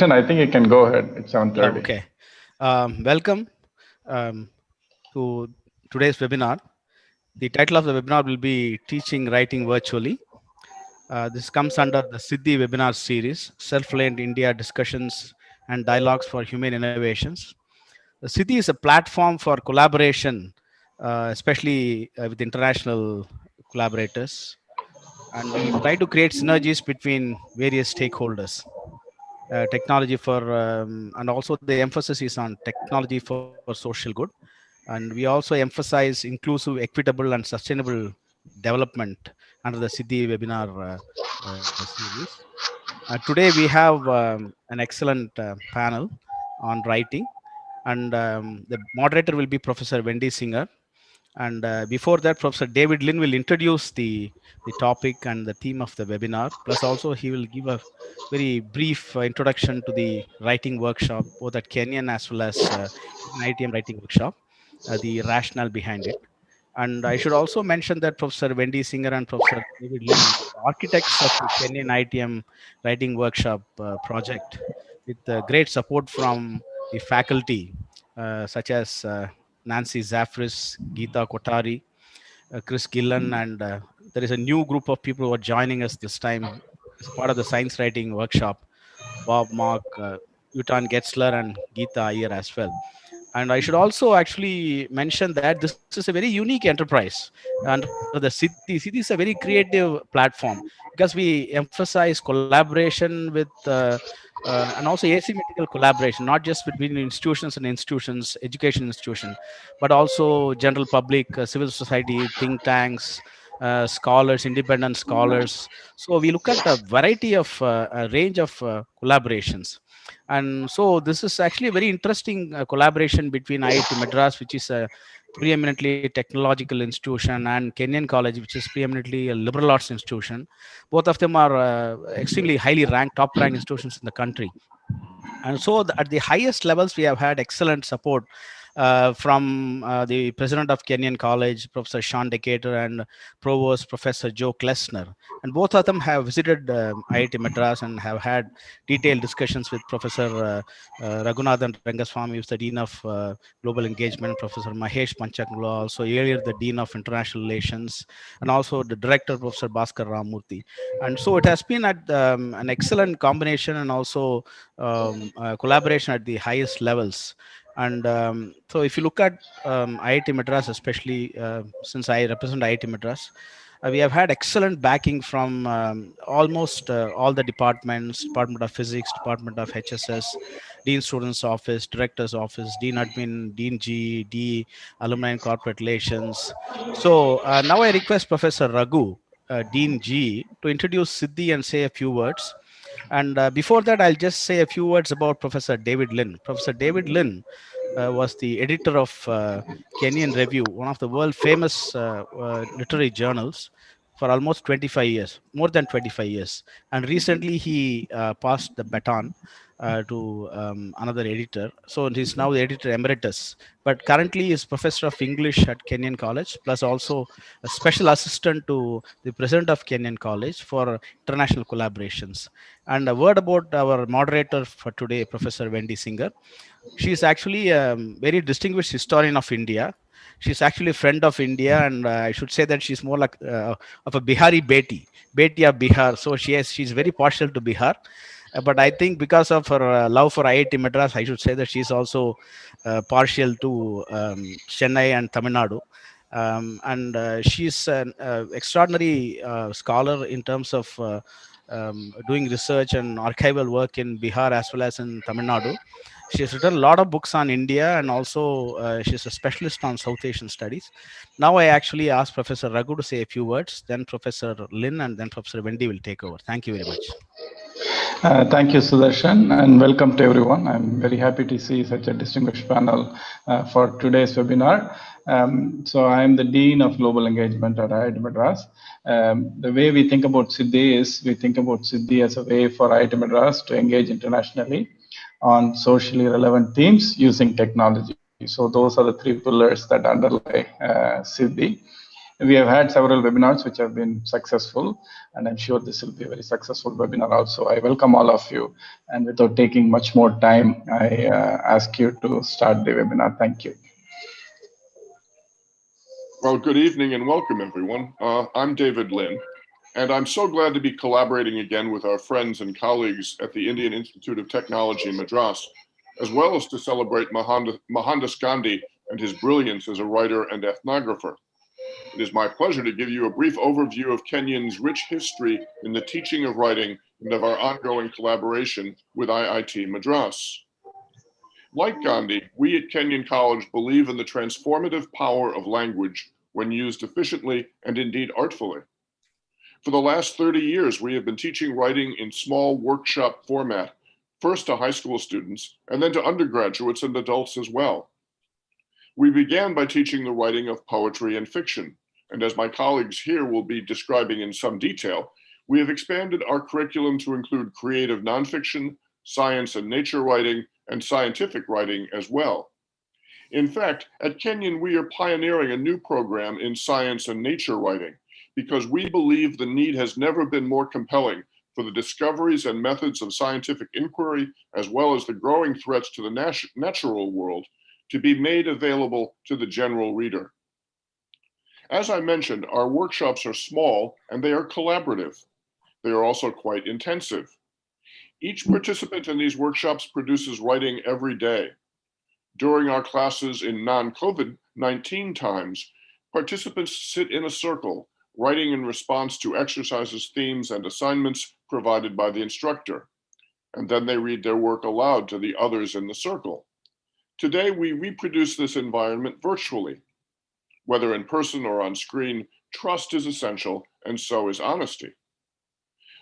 I think you can go ahead. It's 7:30. Okay. Welcome to today's webinar. The title of the webinar will be Teaching Writing Virtually. This comes under the Siddhi webinar series, Self-Reliant India Discussions and Dialogues for Human Innovations. The Siddhi is a platform for collaboration, especially with international collaborators. And we try to create synergies between various stakeholders. Technology for and also the emphasis is on technology for social good, and we also emphasize inclusive, equitable and sustainable development under the Siddhi webinar series. Today we have an excellent panel on writing, and the moderator will be Professor Wendy Singer. And before that, Professor David Lin will introduce the topic and the theme of the webinar. Plus, also he will give a very brief introduction to the writing workshop, both at Kenyan as well as in ITM writing workshop, the rationale behind it. And I should also mention that Professor Wendy Singer and Professor David Lin, architects of the Kenyan ITM writing workshop project, with great support from the faculty, such as Nancy Zafras, Geeta Kotari, Chris Gillen, and there is a new group of people who are joining us this time as a part of the science writing workshop. Bob, Mark, Utan Getzler, and Geeta Iyer as well. And I should also actually mention that this is a very unique enterprise under the City. City is a very creative platform because we emphasize collaboration with and also asymmetrical collaboration, not just between institutions and institutions, education institution, but also general public, civil society, think tanks, scholars, independent scholars. So we look at a variety of a range of collaborations. And so this is actually a very interesting collaboration between IIT Madras, which is a preeminently technological institution, and Kenyan College, which is preeminently a liberal arts institution. Both of them are extremely highly ranked, top ranked institutions in the country. And so at the highest levels, we have had excellent support from the president of Kenyan College, Professor Sean Decatur, and provost Professor Joe Klesner. And both of them have visited IIT Madras and have had detailed discussions with Professor Raghunathan Rangaswamy, who's the Dean of Global Engagement, Professor Mahesh Panchakula, also earlier the Dean of International Relations, and also the Director, Professor Bhaskar Ramurthy. And so it has been at an excellent combination and also collaboration at the highest levels. And so if you look at IIT Madras, especially since I represent IIT Madras, we have had excellent backing from almost all the departments: Department of Physics, Department of HSS, Dean Students Office, Director's Office, Dean Admin, Dean G, D, Alumni and Corporate Relations. So now I request Professor Raghu, Dean G, to introduce Siddhi and say a few words. And before that, I'll just say a few words about Professor David Lin. Professor David Lin was the editor of Kenyan Review, one of the world famous literary journals, for almost 25 years, more than 25 years. And recently he passed the baton to another editor. So he's now the editor emeritus, but currently is professor of English at Kenyan College, plus also a special assistant to the president of Kenyan College for international collaborations. And a word about our moderator for today, Professor Wendy Singer. She is actually a very distinguished historian of India. She's actually a friend of India, and I should say that she's more like of a Bihari Beti of Bihar. So she's very partial to Bihar. But I think because of her love for IIT Madras, I should say that she's also partial to Chennai and Tamil Nadu. And she's an extraordinary scholar in terms of doing research and archival work in Bihar as well as in Tamil Nadu. She's written a lot of books on India, and also she's a specialist on South Asian studies. Now I actually asked Professor Raghu to say a few words, then Professor Lin, and then Professor Wendy will take over. Thank you very much. Thank you, Sudarshan, and welcome to everyone. I'm very happy to see such a distinguished panel for today's webinar. So I'm the Dean of Global Engagement at IIT Madras. The way we think about Siddhi is we think about Siddhi as a way for IIT Madras to engage internationally on socially relevant themes using technology. So those are the three pillars that underlie Siddhi. We have had several webinars which have been successful, and I'm sure this will be a very successful webinar also. I welcome all of you, and without taking much more time, I ask you to start the webinar. Thank you. Well, good evening and welcome, everyone. I'm David Lin, and I'm so glad to be collaborating again with our friends and colleagues at the Indian Institute of Technology, Madras, as well as to celebrate Mohandas Gandhi and his brilliance as a writer and ethnographer. It is my pleasure to give you a brief overview of Kenyan's rich history in the teaching of writing and of our ongoing collaboration with IIT Madras. Like Gandhi, we at Kenyon College believe in the transformative power of language when used efficiently and indeed artfully. For the last 30 years, we have been teaching writing in small workshop format, first to high school students and then to undergraduates and adults as well. We began by teaching the writing of poetry and fiction, and as my colleagues here will be describing in some detail, we have expanded our curriculum to include creative nonfiction, science and nature writing, and scientific writing as well. In fact, at Kenyon, we are pioneering a new program in science and nature writing because we believe the need has never been more compelling for the discoveries and methods of scientific inquiry, as well as the growing threats to the natural world, to be made available to the general reader. As I mentioned, our workshops are small and they are collaborative. They are also quite intensive. Each participant in these workshops produces writing every day. During our classes in non-COVID-19 times, participants sit in a circle, writing in response to exercises, themes, and assignments provided by the instructor. And then they read their work aloud to the others in the circle. Today, we reproduce this environment virtually. Whether in person or on screen, trust is essential, and so is honesty.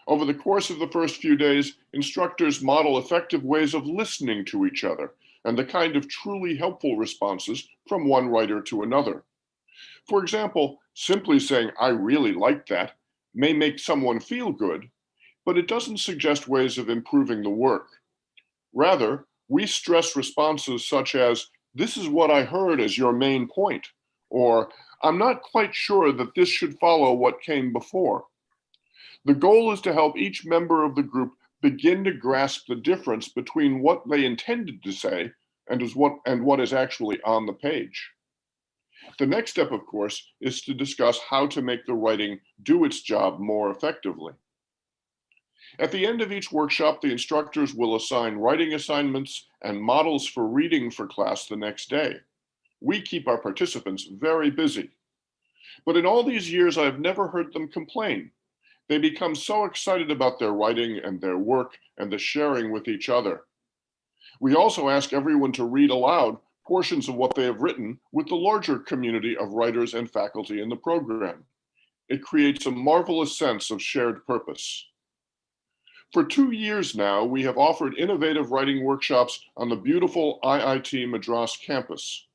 Over the course of the first few days, instructors model effective ways of listening to each other and the kind of truly helpful responses from one writer to another. For example, simply saying, "I really liked that," may make someone feel good, but it doesn't suggest ways of improving the work. Rather, we stress responses such as, "This is what I heard as your main point," or "I'm not quite sure that this should follow what came before." The goal is to help each member of the group begin to grasp the difference between what they intended to say and what is actually on the page. The next step, of course, is to discuss how to make the writing do its job more effectively. At the end of each workshop, the instructors will assign writing assignments and models for reading for class the next day. We keep our participants very busy. But in all these years, I've never heard them complain. They become so excited about their writing and their work and the sharing with each other. We also ask everyone to read aloud portions of what they have written with the larger community of writers and faculty in the program. It creates a marvelous sense of shared purpose. For 2 years now, we have offered innovative writing workshops on the beautiful IIT Madras campus.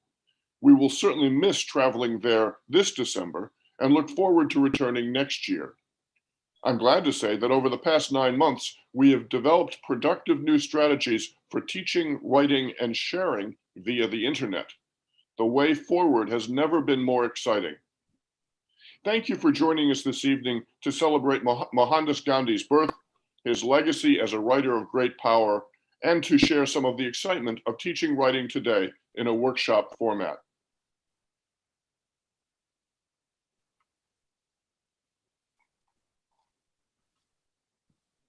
We will certainly miss traveling there this December and look forward to returning next year. I'm glad to say that over the past 9 months, we have developed productive new strategies for teaching, writing, and sharing via the internet. The way forward has never been more exciting. Thank you for joining us this evening to celebrate Mohandas Gandhi's birth, his legacy as a writer of great power, and to share some of the excitement of teaching writing today in a workshop format.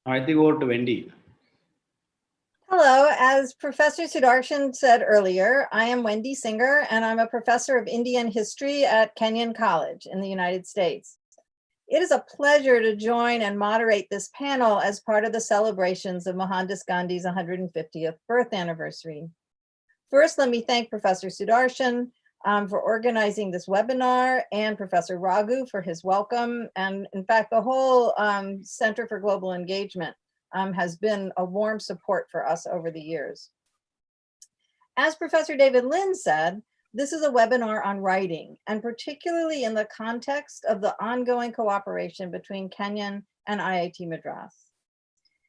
I think over to Wendy. Hello, as Professor Sudarshan said earlier, I am Wendy Singer, and I'm a professor of Indian history at Kenyon College in the United States. It is a pleasure to join and moderate this panel as part of the celebrations of Mohandas Gandhi's 150th birth anniversary. First, let me thank Professor Sudarshan for organizing this webinar, and Professor Raghu for his welcome. And in fact, the whole Center for Global Engagement has been a warm support for us over the years. As Professor David Lin said, this is a webinar on writing, and particularly in the context of the ongoing cooperation between Kenyon and IIT Madras.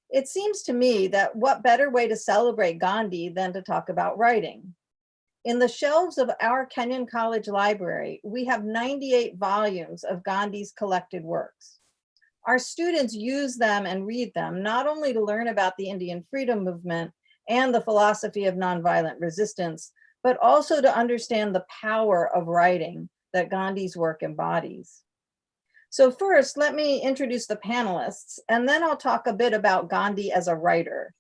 It seems to me that what better way to celebrate Gandhi than to talk about writing. In the shelves of our Kenyon College library, we have 98 volumes of Gandhi's collected works. Our students use them and read them not only to learn about the Indian freedom movement and the philosophy of nonviolent resistance, but also to understand the power of writing that Gandhi's work embodies. So first, let me introduce the panelists, and then I'll talk a bit about Gandhi as a writer,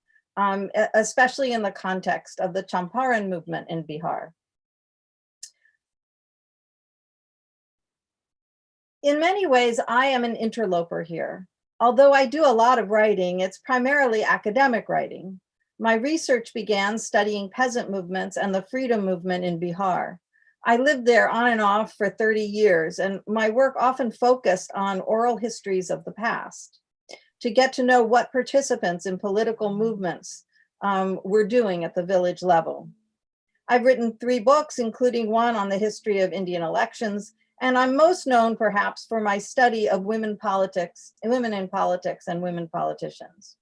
especially in the context of the Champaran movement in Bihar. In many ways, I am an interloper here. Although I do a lot of writing, it's primarily academic writing. My research began studying peasant movements and the freedom movement in Bihar. I lived there on and off for 30 years, and my work often focused on oral histories of the past to get to know what participants in political movements were doing at the village level. I've written 3 books, including one on the history of Indian elections, and I'm most known perhaps for my study of women in politics and women politicians.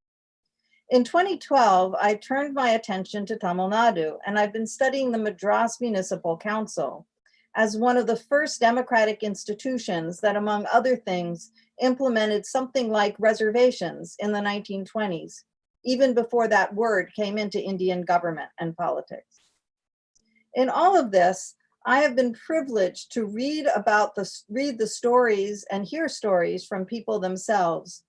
In 2012, I turned my attention to Tamil Nadu, and I've been studying the Madras Municipal Council as one of the first democratic institutions that, among other things, implemented something like reservations in the 1920s, even before that word came into Indian government and politics. In all of this, I have been privileged to read the stories and hear stories from people themselves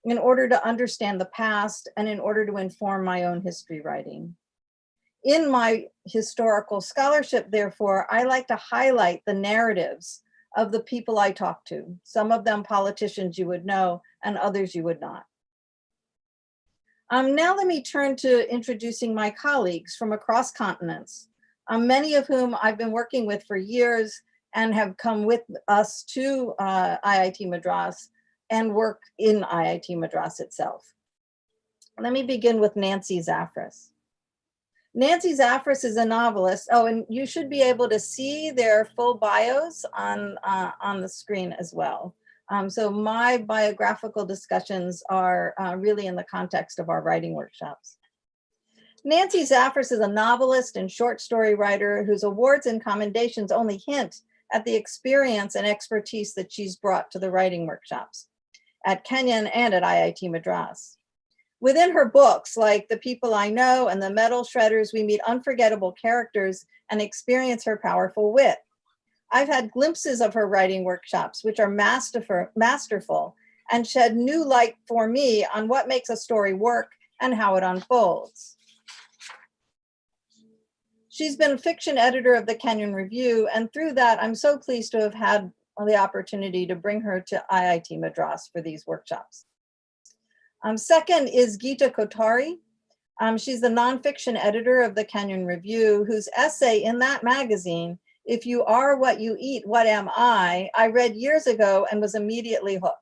in order to understand the past and in order to inform my own history writing. In my historical scholarship, therefore, I like to highlight the narratives of the people I talk to, some of them politicians you would know and others you would not. Now let me turn to introducing my colleagues from across continents, many of whom I've been working with for years and have come with us to IIT Madras and work in IIT Madras itself. Let me begin with Nancy Zafras. Nancy Zafras is a novelist. Oh, and you should be able to see their full bios on the screen as well. So my biographical discussions are really in the context of our writing workshops. Nancy Zafras is a novelist and short story writer whose awards and commendations only hint at the experience and expertise that she's brought to the writing workshops at Kenyon and at IIT Madras. Within her books, like The People I Know and The Metal Shredders, we meet unforgettable characters and experience her powerful wit. I've had glimpses of her writing workshops, which are masterful and shed new light for me on what makes a story work and how it unfolds. She's been fiction editor of the Kenyon Review, and through that, I'm so pleased to have had the opportunity to bring her to IIT Madras for these workshops. Second is Geeta Kothari. She's the nonfiction editor of the Kenyon Review, whose essay in that magazine, If You Are What You Eat, What Am I read years ago and was immediately hooked.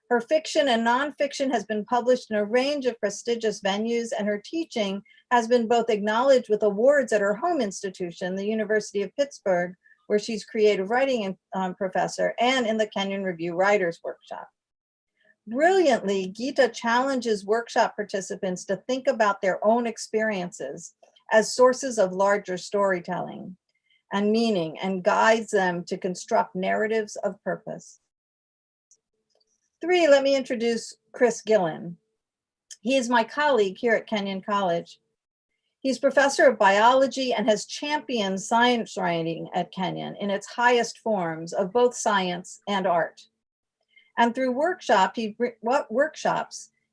Her fiction and nonfiction has been published in a range of prestigious venues, and her teaching has been both acknowledged with awards at her home institution, the University of Pittsburgh, where she's creative writing professor, and in the Kenyon Review Writers Workshop. Brilliantly, Geeta challenges workshop participants to think about their own experiences as sources of larger storytelling and meaning, and guides them to construct narratives of purpose. 3, let me introduce Chris Gillen. He is my colleague here at Kenyon College. He's professor of biology and has championed science writing at Kenyon in its highest forms of both science and art. And through workshops,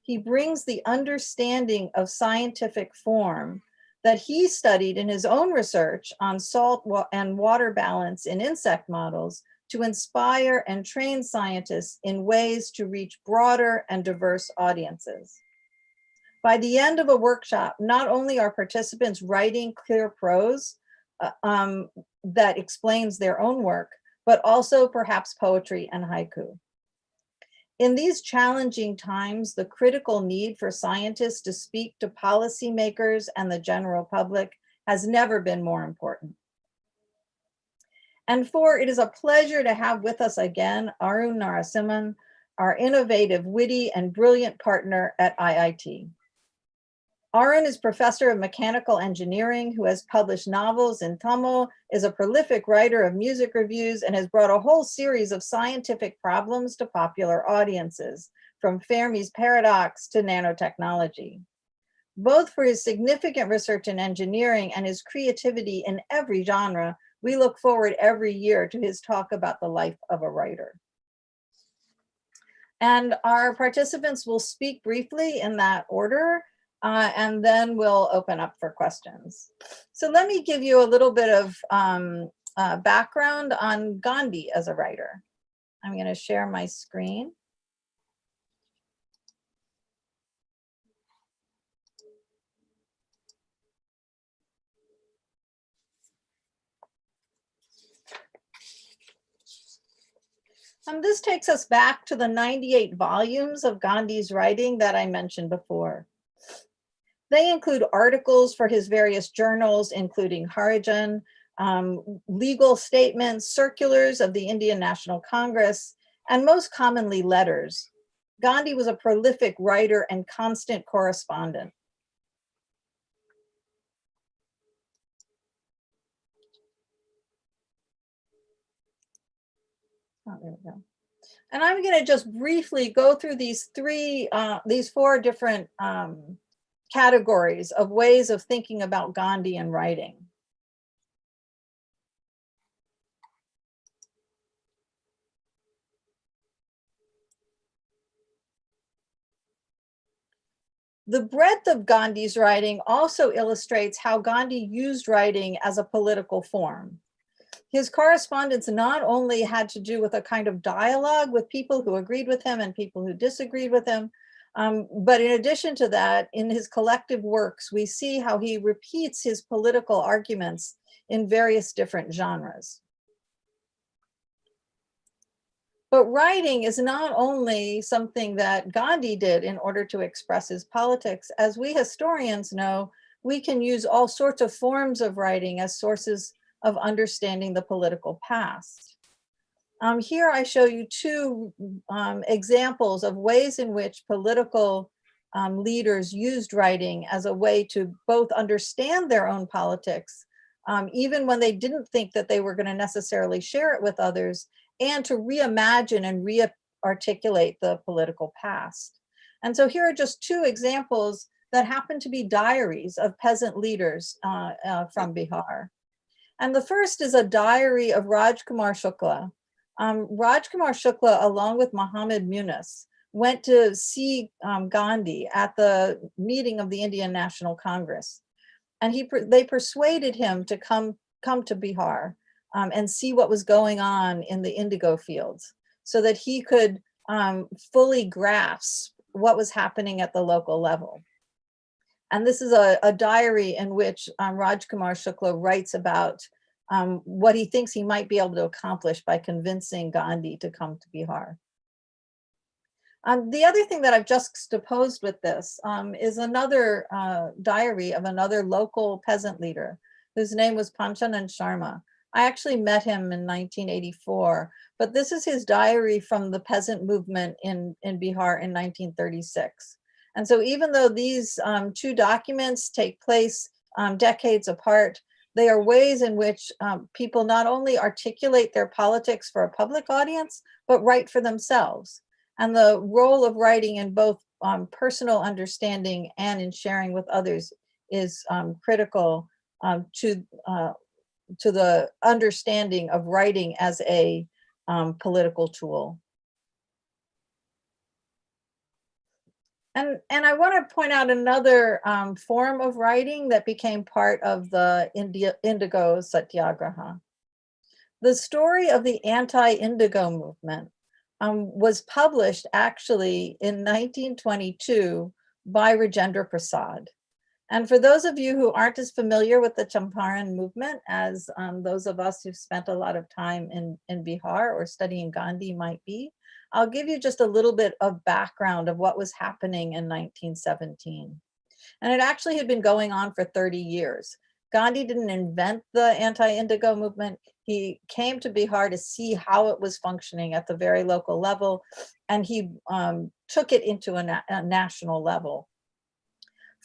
he brings the understanding of scientific form that he studied in his own research on salt and water balance in insect models to inspire and train scientists in ways to reach broader and diverse audiences. By the end of a workshop, not only are participants writing clear prose that explains their own work, but also perhaps poetry and haiku. In these challenging times, the critical need for scientists to speak to policymakers and the general public has never been more important. And 4, it is a pleasure to have with us again Arun Narasimhan, our innovative, witty, and brilliant partner at IIT. Arun is professor of mechanical engineering who has published novels in Tamil, is a prolific writer of music reviews, and has brought a whole series of scientific problems to popular audiences, from Fermi's paradox to nanotechnology. Both for his significant research in engineering and his creativity in every genre, we look forward every year to his talk about the life of a writer. And our participants will speak briefly in that order, and then we'll open up for questions. So let me give you a little bit of background on Gandhi as a writer. I'm going to share my screen. This takes us back to the 98 volumes of Gandhi's writing that I mentioned before. They include articles for his various journals, including Harijan, legal statements, circulars of the Indian National Congress, and most commonly letters. Gandhi was a prolific writer and constant correspondent. Oh, there we go. And I'm going to just briefly go through these four different categories of ways of thinking about Gandhi and writing. The breadth of Gandhi's writing also illustrates how Gandhi used writing as a political form. His correspondence not only had to do with a kind of dialogue with people who agreed with him and people who disagreed with him, but in addition to that, in his collective works, we see how he repeats his political arguments in various different genres. But writing is not only something that Gandhi did in order to express his politics. As we historians know, we can use all sorts of forms of writing as sources of understanding the political past. Here I show you two examples of ways in which political leaders used writing as a way to both understand their own politics, even when they didn't think that they were going to necessarily share it with others, and to reimagine and re-articulate the political past. And so here are just two examples that happen to be diaries of peasant leaders from Bihar. And the first is a diary of Kumar Shukla. Kumar Shukla, along with Muhammad Munis, went to see Gandhi at the meeting of the Indian National Congress. And they persuaded him to come to Bihar and see what was going on in the indigo fields so that he could fully grasp what was happening at the local level. And this is a diary in which Kumar Shukla writes about what he thinks he might be able to accomplish by convincing Gandhi to come to Bihar. The other thing that I've juxtaposed with this is another diary of another local peasant leader whose name was Panchanan Sharma. I actually met him in 1984, but this is his diary from the peasant movement in Bihar in 1936. And so even though these two documents take place decades apart, they are ways in which people not only articulate their politics for a public audience, but write for themselves. And the role of writing in both personal understanding and in sharing with others is critical to the understanding of writing as a political tool. And I want to point out another form of writing that became part of the Indigo Satyagraha. The story of the Anti-Indigo movement was published actually in 1922 by Rajendra Prasad. And for those of you who aren't as familiar with the Champaran movement as those of us who've spent a lot of time in Bihar or studying Gandhi might be, I'll give you just a little bit of background of what was happening in 1917. And it actually had been going on for 30 years. Gandhi didn't invent the anti-indigo movement. He came to Bihar to see how it was functioning at the very local level, and he took it into a national level.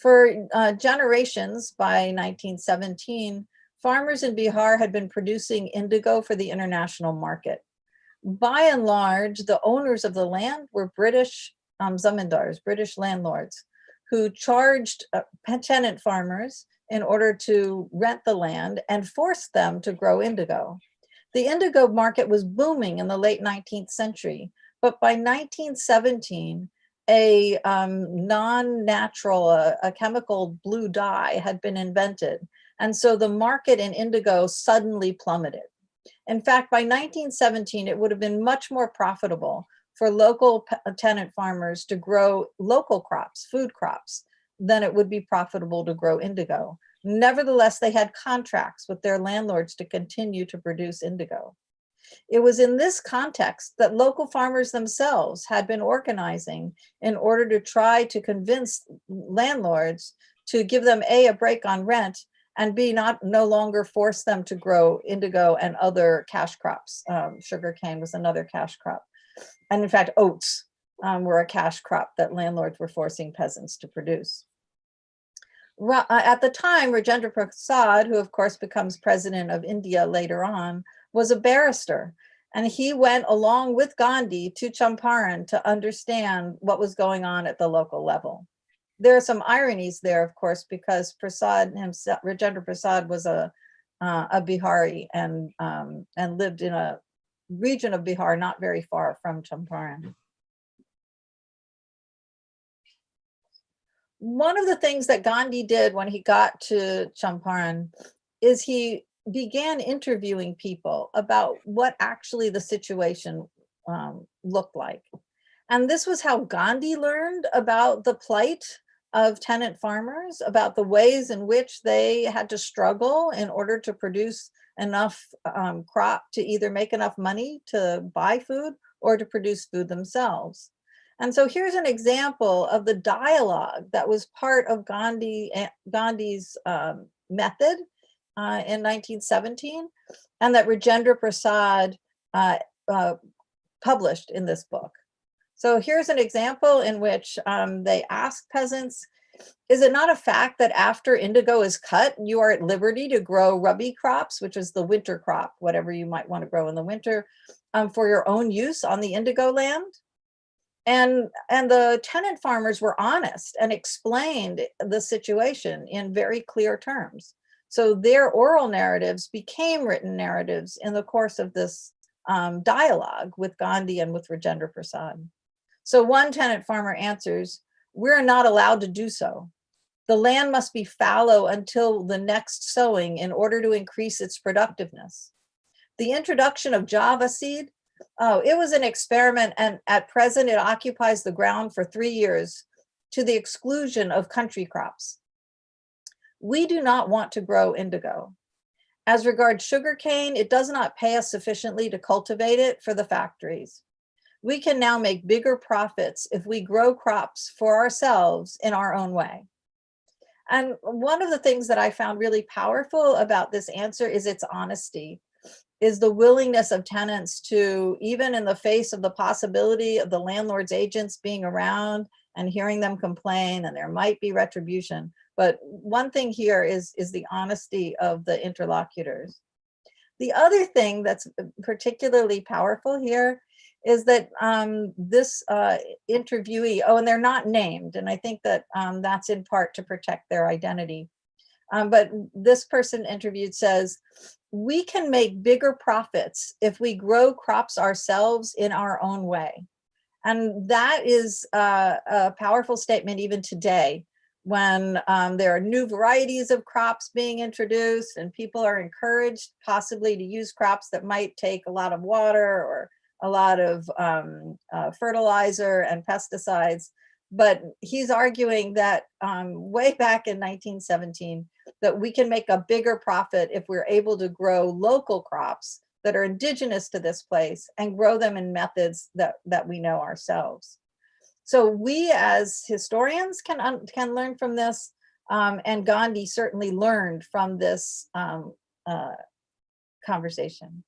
For generations, by 1917, farmers in Bihar had been producing indigo for the international market. By and large, the owners of the land were British zamindars, British landlords, who charged tenant farmers in order to rent the land and forced them to grow indigo. The indigo market was booming in the late 19th century, but by 1917, a non-natural, a chemical blue dye had been invented. And so the market in indigo suddenly plummeted. In fact, by 1917, it would have been much more profitable for local tenant farmers to grow local crops, food crops, than it would be profitable to grow indigo. Nevertheless, they had contracts with their landlords to continue to produce indigo. It was in this context that local farmers themselves had been organizing in order to try to convince landlords to give them a break on rent, and B, no longer force them to grow indigo and other cash crops. Sugarcane was another cash crop. And in fact, oats were a cash crop that landlords were forcing peasants to produce. At the time, Rajendra Prasad, who of course becomes president of India later on, was a barrister. And he went along with Gandhi to Champaran to understand what was going on at the local level. There are some ironies there, of course, because Prasad himself, Rajendra Prasad, was a Bihari and lived in a region of Bihar not very far from Champaran. One of the things that Gandhi did when he got to Champaran is he began interviewing people about what actually the situation looked like. And this was how Gandhi learned about the plight of tenant farmers, about the ways in which they had to struggle in order to produce enough crop to either make enough money to buy food or to produce food themselves. And so here's an example of the dialogue that was part of Gandhi's method in 1917, and that Rajendra Prasad published in this book. So here's an example in which they ask peasants, is it not a fact that after indigo is cut, you are at liberty to grow rabi crops, which is the winter crop, whatever you might want to grow in the winter, for your own use on the indigo land? And the tenant farmers were honest and explained the situation in very clear terms. So their oral narratives became written narratives in the course of this dialogue with Gandhi and with Rajendra Prasad. So one tenant farmer answers, we're not allowed to do so. The land must be fallow until the next sowing in order to increase its productiveness. The introduction of Java seed, it was an experiment, and at present it occupies the ground for 3 years to the exclusion of country crops. We do not want to grow indigo. As regards sugarcane, it does not pay us sufficiently to cultivate it for the factories. We can now make bigger profits if we grow crops for ourselves in our own way. And one of the things that I found really powerful about this answer is its honesty, is the willingness of tenants to, even in the face of the possibility of the landlord's agents being around and hearing them complain, and there might be retribution. But one thing here is the honesty of the interlocutors. The other thing that's particularly powerful here is that this interviewee, and they're not named, and I think that that's in part to protect their identity. But this person interviewed says, we can make bigger profits if we grow crops ourselves in our own way. And that is a powerful statement even today, when there are new varieties of crops being introduced and people are encouraged possibly to use crops that might take a lot of water or a lot of fertilizer and pesticides. But he's arguing that way back in 1917, that we can make a bigger profit if we're able to grow local crops that are indigenous to this place and grow them in methods that we know ourselves. So we as historians can learn from this, and Gandhi certainly learned from this conversation.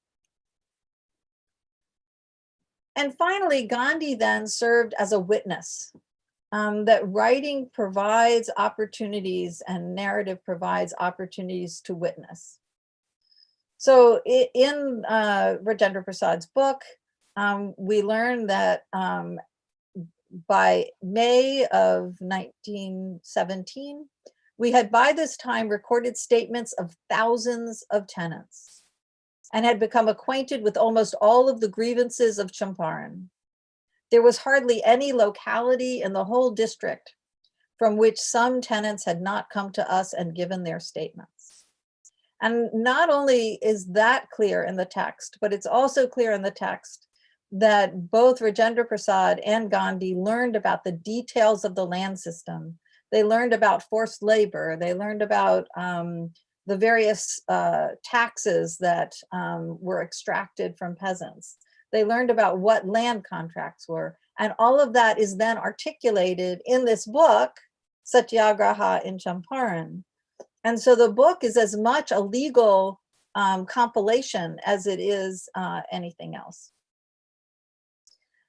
And finally, Gandhi then served as a witness that writing provides opportunities and narrative provides opportunities to witness. So in Rajendra Prasad's book, we learn that by May of 1917, we had by this time recorded statements of thousands of tenants and had become acquainted with almost all of the grievances of Champaran. There was hardly any locality in the whole district from which some tenants had not come to us and given their statements. And not only is that clear in the text, but it's also clear in the text that both Rajendra Prasad and Gandhi learned about the details of the land system. They learned about forced labor. They learned about the various taxes that were extracted from peasants. They learned about what land contracts were. And all of that is then articulated in this book, Satyagraha in Champaran. And so the book is as much a legal compilation as it is anything else.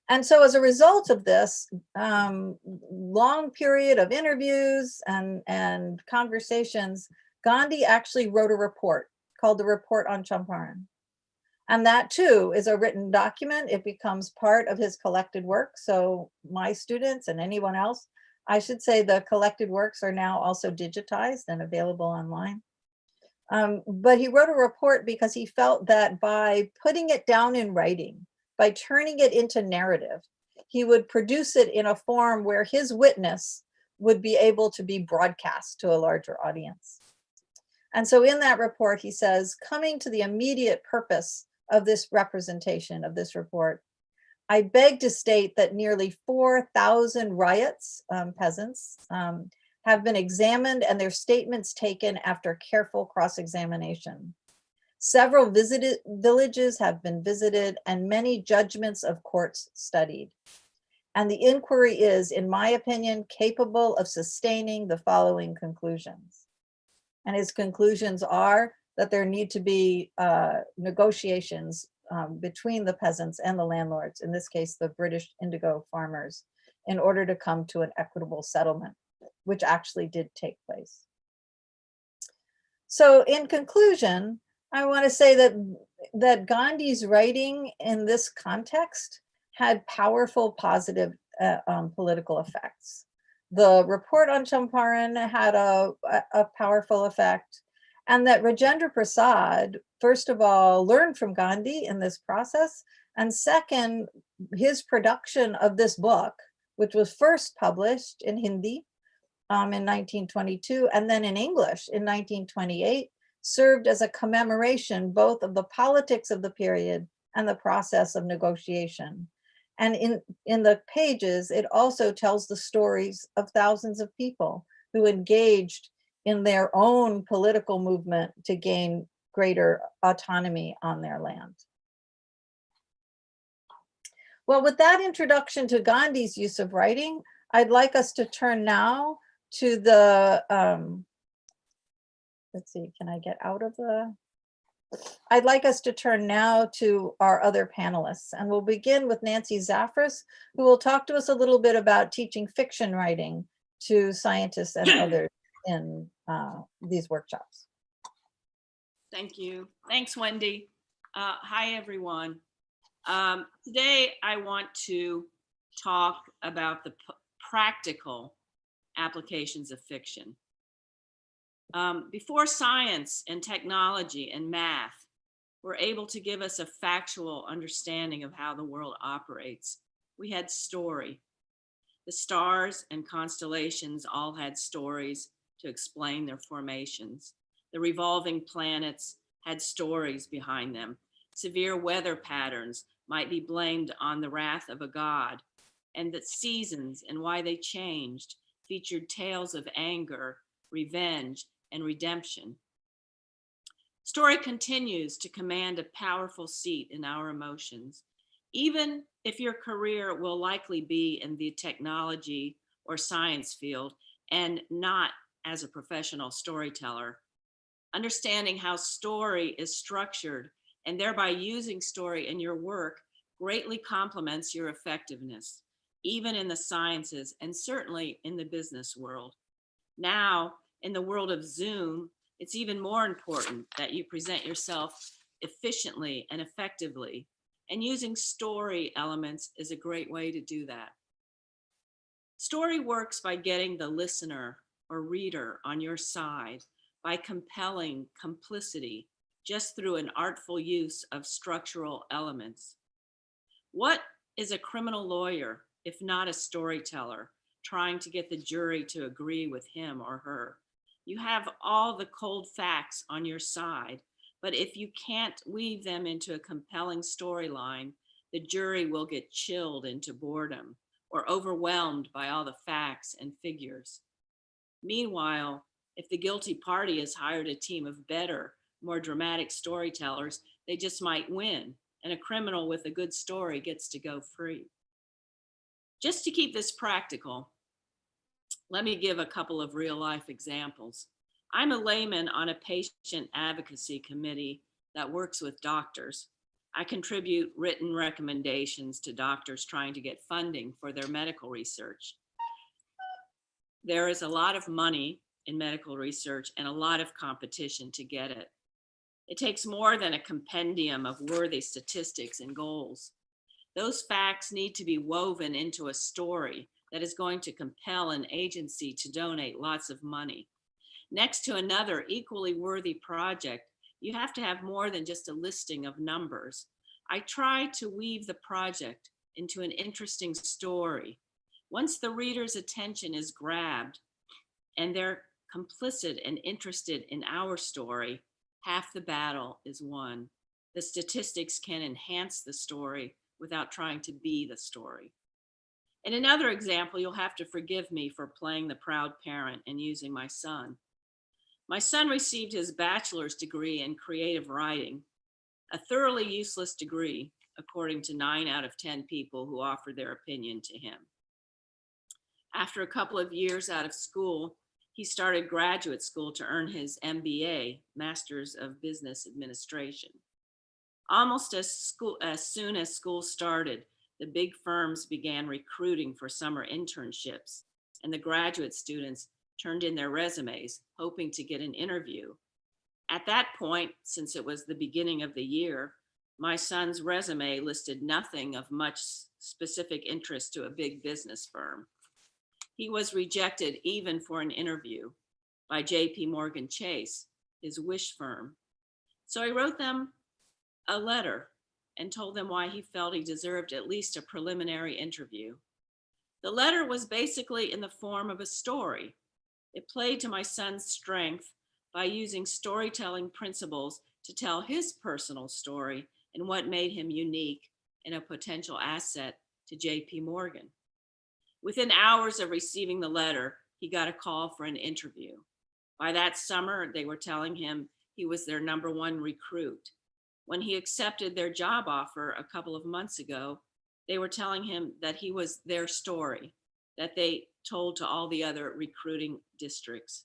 And so as a result of this long period of interviews and conversations, Gandhi actually wrote a report called the Report on Champaran. And that too is a written document. It becomes part of his collected work. So my students and anyone else, I should say the collected works are now also digitized and available online. But he wrote a report because he felt that by putting it down in writing, by turning it into narrative, he would produce it in a form where his witness would be able to be broadcast to a larger audience. And so in that report, he says, coming to the immediate purpose of this representation of this report, I beg to state that nearly 4,000 ryots, peasants, have been examined and their statements taken after careful cross-examination. Several villages have been visited and many judgments of courts studied. And the inquiry is, in my opinion, capable of sustaining the following conclusions. And his conclusions are that there need to be negotiations between the peasants and the landlords, in this case, the British indigo farmers, in order to come to an equitable settlement, which actually did take place. So in conclusion, I want to say that Gandhi's writing in this context had powerful positive political effects. The report on Champaran had a powerful effect, and that Rajendra Prasad, first of all, learned from Gandhi in this process, and second, his production of this book, which was first published in Hindi in 1922, and then in English in 1928, served as a commemoration both of the politics of the period and the process of negotiation. And in the pages, it also tells the stories of thousands of people who engaged in their own political movement to gain greater autonomy on their land. Well, with that introduction to Gandhi's use of writing, I'd like us to turn now to the, let's see, can I get out of the? I'd like us to turn now to our other panelists, and we'll begin with Nancy Zafras, who will talk to us a little bit about teaching fiction writing to scientists and others in these workshops. Thank you. Thanks, Wendy. Hi, everyone. Today, I want to talk about the practical applications of fiction. Before science and technology and math were able to give us a factual understanding of how the world operates, we had story. The stars and constellations all had stories to explain their formations. The revolving planets had stories behind them. Severe weather patterns might be blamed on the wrath of a god, and that seasons and why they changed featured tales of anger, revenge, and redemption. Story continues to command a powerful seat in our emotions. Even if your career will likely be in the technology or science field and not as a professional storyteller, understanding how story is structured and thereby using story in your work greatly complements your effectiveness. even in the sciences and certainly in the business world. Now, in the world of Zoom, it's even more important that you present yourself efficiently and effectively, and using story elements is a great way to do that. Story works by getting the listener or reader on your side, by compelling complicity just through an artful use of structural elements. What is a criminal lawyer if not a storyteller trying to get the jury to agree with him or her? You have all the cold facts on your side, but if you can't weave them into a compelling storyline, the jury will get chilled into boredom or overwhelmed by all the facts and figures. Meanwhile, if the guilty party has hired a team of better, more dramatic storytellers, they just might win, and a criminal with a good story gets to go free. Just to keep this practical, let me give a couple of real life examples. I'm a layman on a patient advocacy committee that works with doctors. I contribute written recommendations to doctors trying to get funding for their medical research. There is a lot of money in medical research and a lot of competition to get it. It takes more than a compendium of worthy statistics and goals. Those facts need to be woven into a story that is going to compel an agency to donate lots of money. Next to another equally worthy project, you have to have more than just a listing of numbers. I try to weave the project into an interesting story. Once the reader's attention is grabbed and they're complicit and interested in our story, half the battle is won. The statistics can enhance the story without trying to be the story. In another example, you'll have to forgive me for playing the proud parent and using my son. My son received his bachelor's degree in creative writing, a thoroughly useless degree, according to 9 out of 10 people who offered their opinion to him. After a couple of years out of school, he started graduate school to earn his MBA, Master's of Business Administration. Almost as soon as school started, the big firms began recruiting for summer internships, and the graduate students turned in their resumes, hoping to get an interview. At that point, since it was the beginning of the year, my son's resume listed nothing of much specific interest to a big business firm. He was rejected even for an interview by JP Morgan Chase, his wish firm. So he wrote them a letter and told them why he felt he deserved at least a preliminary interview. The letter was basically in the form of a story. It played to my son's strength by using storytelling principles to tell his personal story and what made him unique and a potential asset to JP Morgan. Within hours of receiving the letter, he got a call for an interview. By that summer, they were telling him he was their #1 recruit. When he accepted their job offer a couple of months ago, they were telling him that he was their story, that they told to all the other recruiting districts.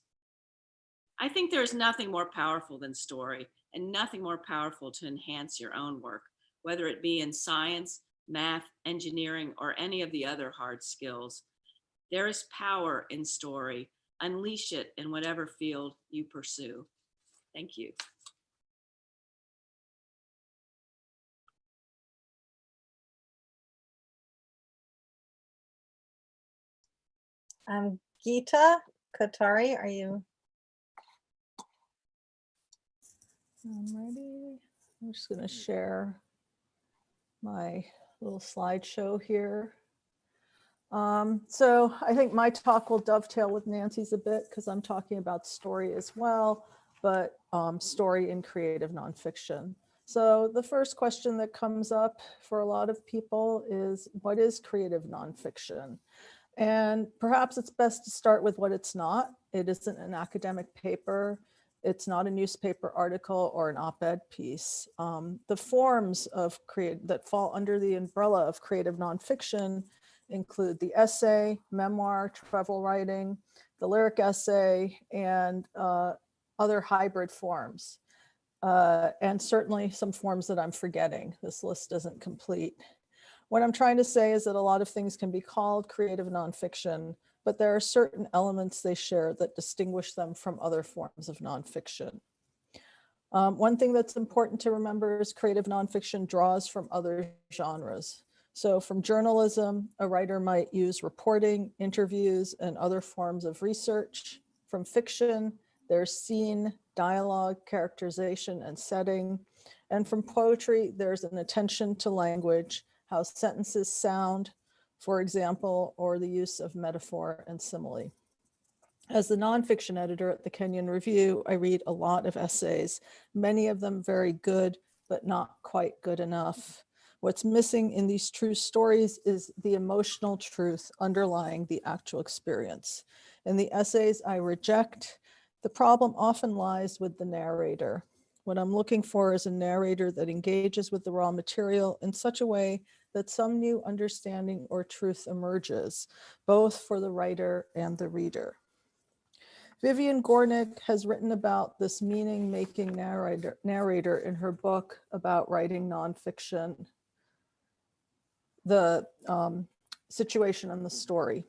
I think there's nothing more powerful than story, and nothing more powerful to enhance your own work, whether it be in science, math, engineering, or any of the other hard skills. There is power in story. Unleash it in whatever field you pursue. Thank you. Geeta Katari, are you? I'm ready. I'm just going to share my little slideshow here. So I think my talk will dovetail with Nancy's a bit because I'm talking about story as well, but story in creative nonfiction. So the first question that comes up for a lot of people is, what is creative nonfiction? And perhaps it's best to start with what it's not. It isn't an academic paper. It's not a newspaper article or an op-ed piece. The forms of that fall under the umbrella of creative nonfiction include the essay, memoir, travel writing, the lyric essay, and other hybrid forms. And certainly some forms that I'm forgetting. This list isn't complete. What I'm trying to say is that a lot of things can be called creative nonfiction, but there are certain elements they share that distinguish them from other forms of nonfiction. One thing that's important to remember is creative nonfiction draws from other genres. So from journalism, a writer might use reporting, interviews, and other forms of research. From fiction, there's scene, dialogue, characterization, and setting. And from poetry, there's an attention to language, how sentences sound, for example, or the use of metaphor and simile. As the nonfiction editor at the Kenyon Review, I read a lot of essays, many of them very good, but not quite good enough. What's missing in these true stories is the emotional truth underlying the actual experience. In the essays I reject, the problem often lies with the narrator. What I'm looking for is a narrator that engages with the raw material in such a way that some new understanding or truth emerges, both for the writer and the reader. Vivian Gornick has written about this meaning-making narrator in her book about writing nonfiction, The Situation and the Story.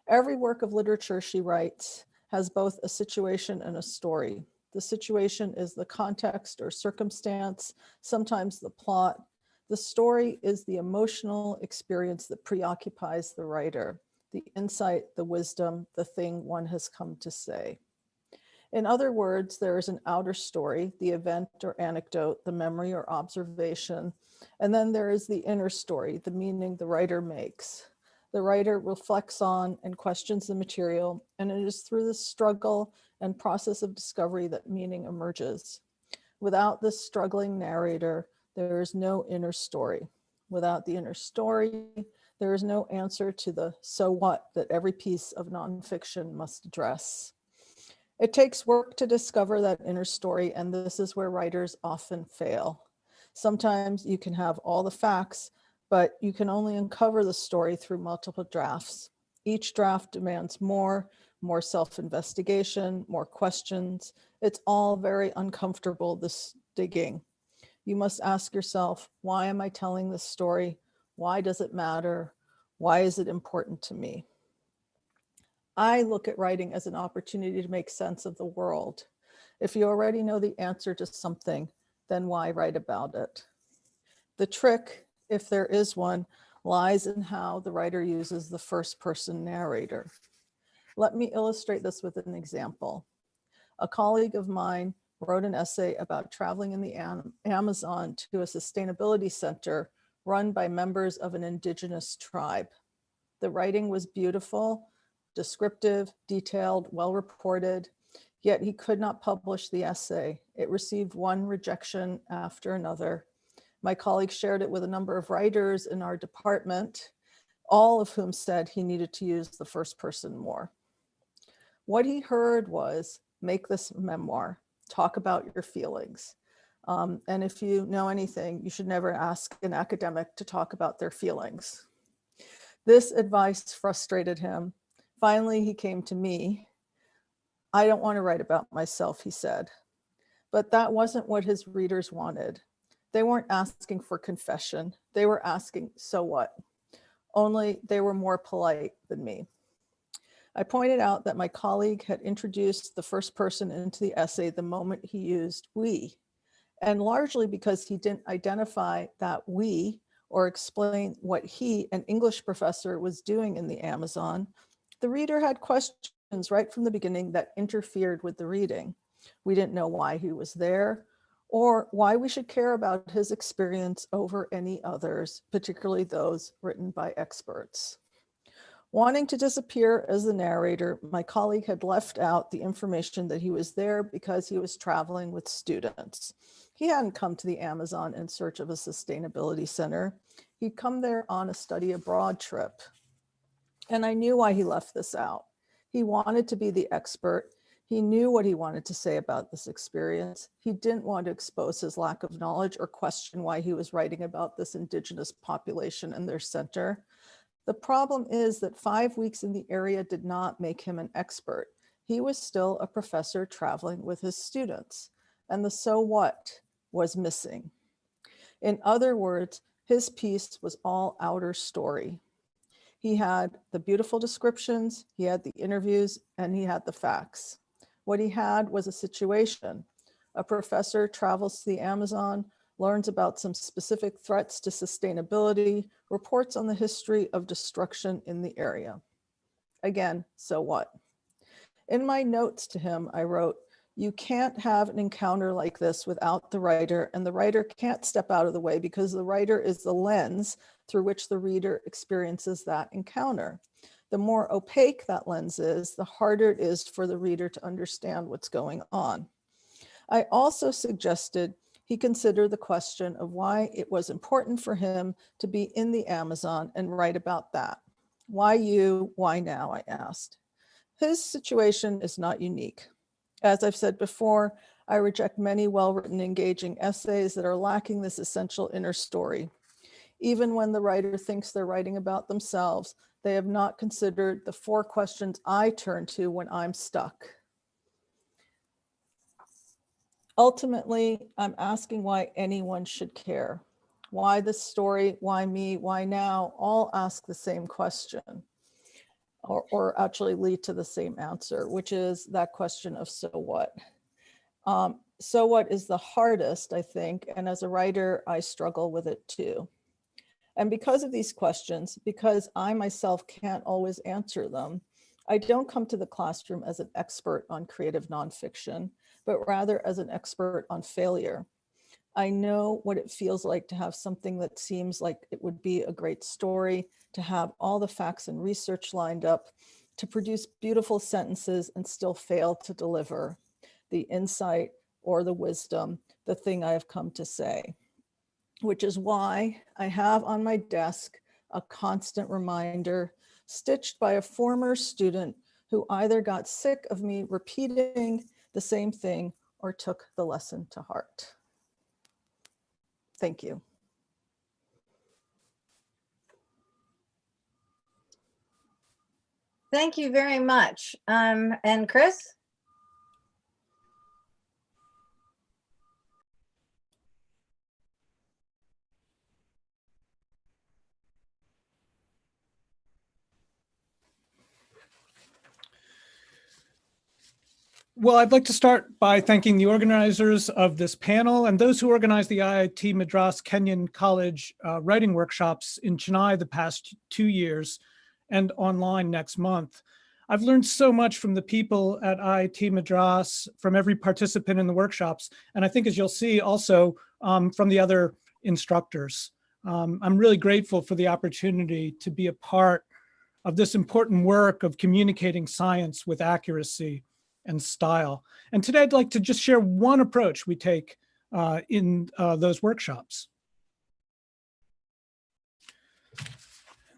Every work of literature she writes has both a situation and a story. The situation is the context or circumstance, sometimes the plot. The story is the emotional experience that preoccupies the writer, the insight, the wisdom, the thing one has come to say. In other words, there is an outer story, the event or anecdote, the memory or observation, and then there is the inner story, the meaning the writer makes. The writer reflects on and questions the material, and it is through this struggle and process of discovery that meaning emerges. Without this struggling narrator, there is no inner story. Without the inner story, there is no answer to the so what that every piece of nonfiction must address. It takes work to discover that inner story, and this is where writers often fail. Sometimes you can have all the facts, but you can only uncover the story through multiple drafts. Each draft demands more self-investigation, more questions. It's all very uncomfortable, this digging. You must ask yourself, why am I telling this story? Why does it matter? Why is it important to me? I look at writing as an opportunity to make sense of the world. If you already know the answer to something, then why write about it? The trick, if there is one, lies in how the writer uses the first person narrator. Let me illustrate this with an example. A colleague of mine wrote an essay about traveling in the Amazon to a sustainability center run by members of an indigenous tribe. The writing was beautiful, descriptive, detailed, well-reported, yet he could not publish the essay. It received one rejection after another. My colleague shared it with a number of writers in our department, all of whom said he needed to use the first person more. What he heard was, make this memoir, talk about your feelings. And if you know anything, you should never ask an academic to talk about their feelings. This advice frustrated him. Finally, he came to me. I don't want to write about myself, he said. But that wasn't what his readers wanted. They weren't asking for confession. They were asking, so what? Only they were more polite than me. I pointed out that my colleague had introduced the first person into the essay the moment he used we, and largely because he didn't identify that we or explain what he, an English professor, was doing in the Amazon, the reader had questions right from the beginning that interfered with the reading. We didn't know why he was there or why we should care about his experience over any others, particularly those written by experts. Wanting to disappear as the narrator, my colleague had left out the information that he was there because he was traveling with students. He hadn't come to the Amazon in search of a sustainability center. He'd come there on a study abroad trip. And I knew why he left this out. He wanted to be the expert. He knew what he wanted to say about this experience. He didn't want to expose his lack of knowledge or question why he was writing about this indigenous population and their center. The problem is that 5 weeks in the area did not make him an expert. He was still a professor traveling with his students, and the so what was missing. In other words, His piece was all outer story. He had the beautiful descriptions, he had the interviews, and he had the facts. What he had was a situation. A professor travels to the Amazon, learns about some specific threats to sustainability, reports on the history of destruction in the area. Again, so what? In my notes to him, I wrote, you can't have an encounter like this without the writer, and the writer can't step out of the way because the writer is the lens through which the reader experiences that encounter. The more opaque that lens is, the harder it is for the reader to understand what's going on. I also suggested he consider the question of why it was important for him to be in the Amazon and write about that. Why you, why now, I asked. His situation is not unique. As I've said before, I reject many well-written, engaging essays that are lacking this essential inner story. Even when the writer thinks they're writing about themselves, they have not considered the 4 questions I turn to when I'm stuck. Ultimately, I'm asking why anyone should care. Why this story, why me, why now, all ask the same question, or actually lead to the same answer, which is that question of so what? So what is the hardest, I think, and as a writer, I struggle with it too. And because of these questions, because I myself can't always answer them, I don't come to the classroom as an expert on creative nonfiction, but rather as an expert on failure. I know what it feels like to have something that seems like it would be a great story, to have all the facts and research lined up, to produce beautiful sentences and still fail to deliver the insight or the wisdom, the thing I have come to say. Which is why I have on my desk a constant reminder stitched by a former student who either got sick of me repeating the same thing or took the lesson to heart. Thank you. Thank you very much. And Chris? Well, I'd like to start by thanking the organizers of this panel and those who organized the IIT Madras Kenyon College writing workshops in Chennai the past 2 years and online next month. I've learned so much from the people at IIT Madras, from every participant in the workshops, and I think, as you'll see, also from the other instructors. I'm really grateful for the opportunity to be a part of this important work of communicating science with accuracy and style. And today I'd like to just share one approach we take in those workshops.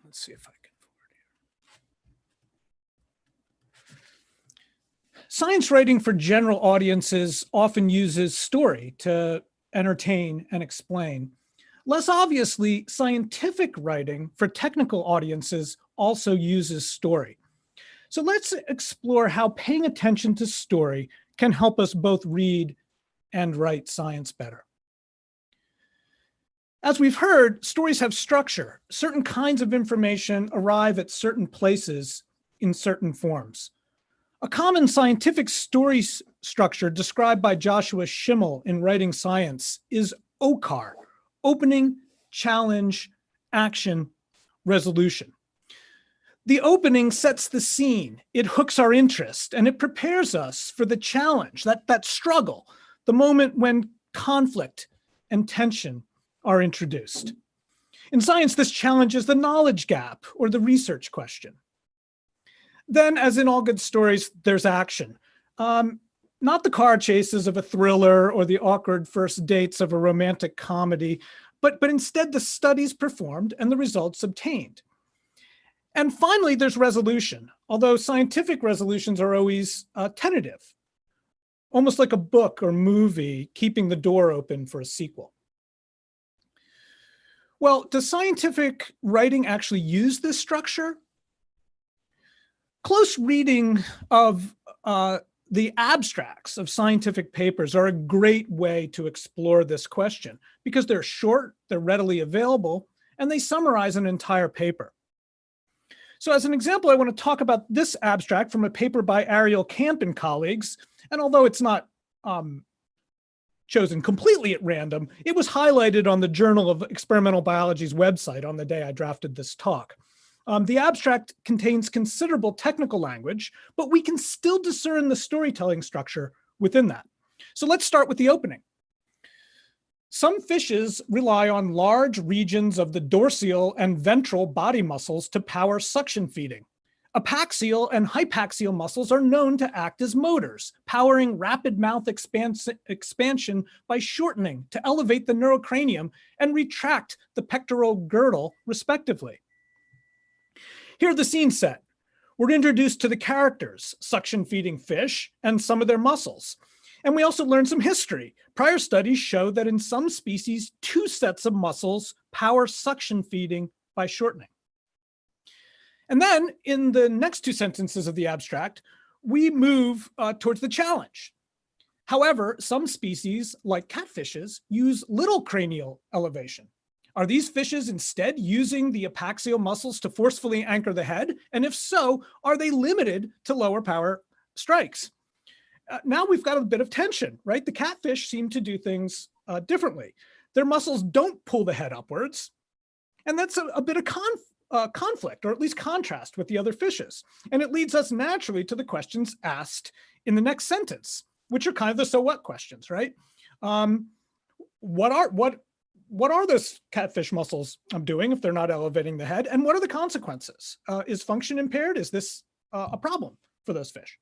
Let's see if I can forward here. Science writing for general audiences often uses story to entertain and explain. Less obviously, scientific writing for technical audiences also uses story. So let's explore how paying attention to story can help us both read and write science better. As we've heard, stories have structure. Certain kinds of information arrive at certain places in certain forms. A common scientific story structure described by Joshua Schimmel in Writing Science is OCAR, opening, challenge, action, resolution. The opening sets the scene, it hooks our interest, and it prepares us for the challenge, that struggle, the moment when conflict and tension are introduced. In science, this challenges the knowledge gap or the research question. Then, as in all good stories, there's action. Not the car chases of a thriller or the awkward first dates of a romantic comedy, but instead the studies performed and the results obtained. And finally, there's resolution, although scientific resolutions are always tentative, almost like a book or movie keeping the door open for a sequel. Well, does scientific writing actually use this structure? Close reading of The abstracts of scientific papers are a great way to explore this question because they're short, they're readily available, and they summarize an entire paper. So as an example, I want to talk about this abstract from a paper by Ariel Camp and colleagues. And although it's not chosen completely at random, it was highlighted on the Journal of Experimental Biology's website on the day I drafted this talk. The abstract contains considerable technical language, but we can still discern the storytelling structure within that. So let's start with the opening. Some fishes rely on large regions of the dorsal and ventral body muscles to power suction feeding. Apaxial and hypaxial muscles are known to act as motors, powering rapid mouth expansion by shortening to elevate the neurocranium and retract the pectoral girdle, respectively. Here are the scene set. We're introduced to the characters, suction-feeding fish, and some of their muscles. And we also learn some history. Prior studies show that in some species, 2 sets of muscles power suction feeding by shortening. And then in the next 2 sentences of the abstract, we move towards the challenge. However, some species, like catfishes, use little cranial elevation. Are these fishes instead using the apaxial muscles to forcefully anchor the head? And if so, are they limited to lower power strikes? Now we've got a bit of tension, right? The catfish seem to do things differently. Their muscles don't pull the head upwards. And that's a bit of conflict, or at least contrast with the other fishes. And it leads us naturally to the questions asked in the next sentence, which are kind of the so what questions, right? What are those catfish muscles doing if they're not elevating the head? And what are the consequences? Is function impaired? Is this a problem for those fish?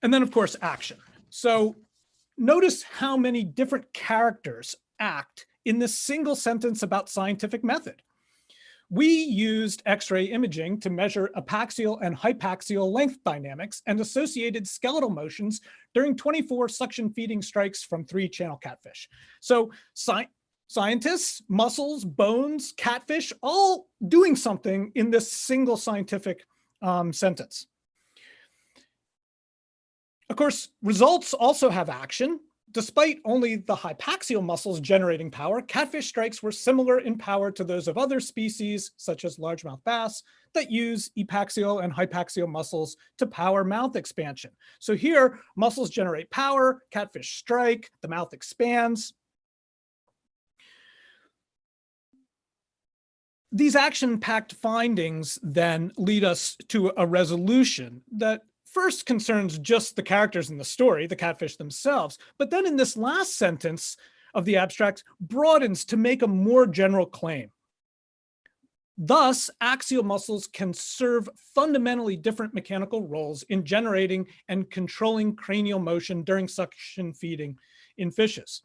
And then, of course, action. So notice how many different characters act in this single sentence about scientific method. We used X-ray imaging to measure apaxial and hypaxial length dynamics and associated skeletal motions during 24 suction feeding strikes from 3 channel catfish. So scientists, muscles, bones, catfish, all doing something in this single scientific sentence. Of course, results also have action. Despite only the hypaxial muscles generating power, catfish strikes were similar in power to those of other species, such as largemouth bass, that use epaxial and hypaxial muscles to power mouth expansion. So here, muscles generate power, catfish strike, the mouth expands. These action-packed findings then lead us to a resolution that first concerns just the characters in the story, the catfish themselves, but then in this last sentence of the abstract broadens to make a more general claim. Thus, axial muscles can serve fundamentally different mechanical roles in generating and controlling cranial motion during suction feeding in fishes.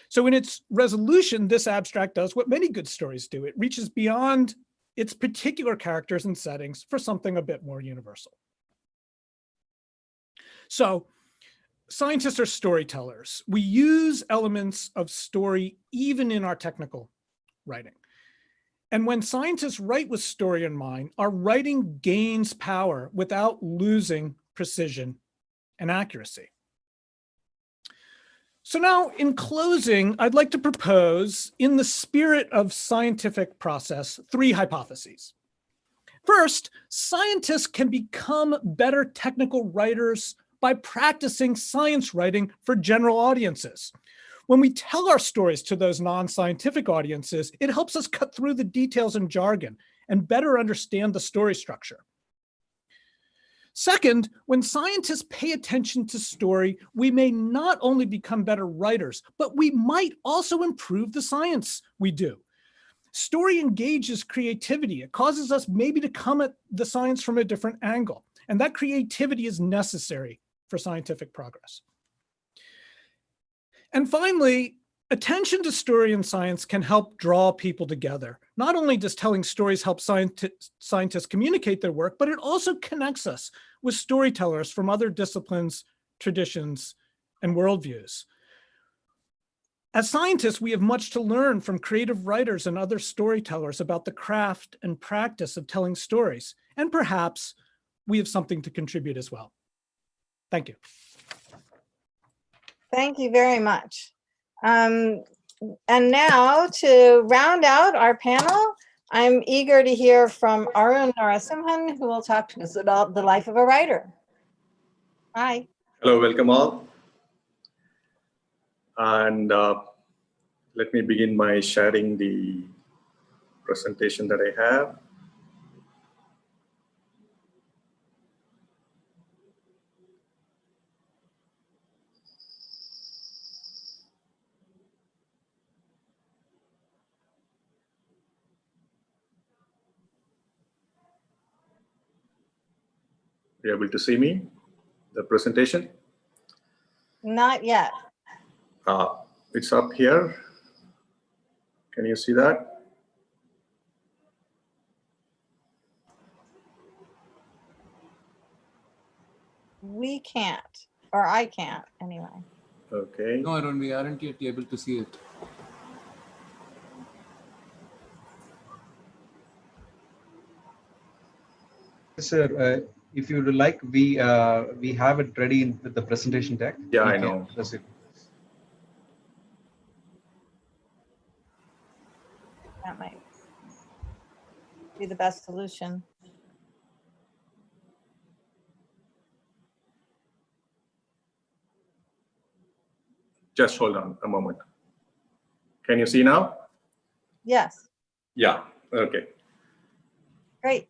So in its resolution, this abstract does what many good stories do. It reaches beyond its particular characters and settings for something a bit more universal. So scientists are storytellers. We use elements of story even in our technical writing. And when scientists write with story in mind, our writing gains power without losing precision and accuracy. So now in closing, I'd like to propose, in the spirit of scientific process, 3 hypotheses. First, scientists can become better technical writers by practicing science writing for general audiences. When we tell our stories to those non-scientific audiences, it helps us cut through the details and jargon and better understand the story structure. Second, when scientists pay attention to story, we may not only become better writers, but we might also improve the science we do. Story engages creativity. It causes us maybe to come at the science from a different angle, and that creativity is necessary for scientific progress. And finally, attention to story and science can help draw people together. Not only does telling stories help scientists communicate their work, but it also connects us with storytellers from other disciplines, traditions, and worldviews. As scientists, we have much to learn from creative writers and other storytellers about the craft and practice of telling stories, and perhaps we have something to contribute as well. Thank you. Thank you very much. And now to round out our panel, I'm eager to hear from Arun Narasimhan, who will talk to us about the life of a writer. Hi. Hello, welcome all. And let me begin by sharing the presentation that I have. Are you able to see me, the presentation? Not yet. It's up here. Can you see that? We can't, or I can't anyway. Okay. No, Arun, we aren't yet able to see it. Sir, if you would like, we have it ready with the presentation deck. Yeah, we I know. Proceed. That might be the best solution. Just hold on a moment. Can you see now? Yes, Yeah, okay. great.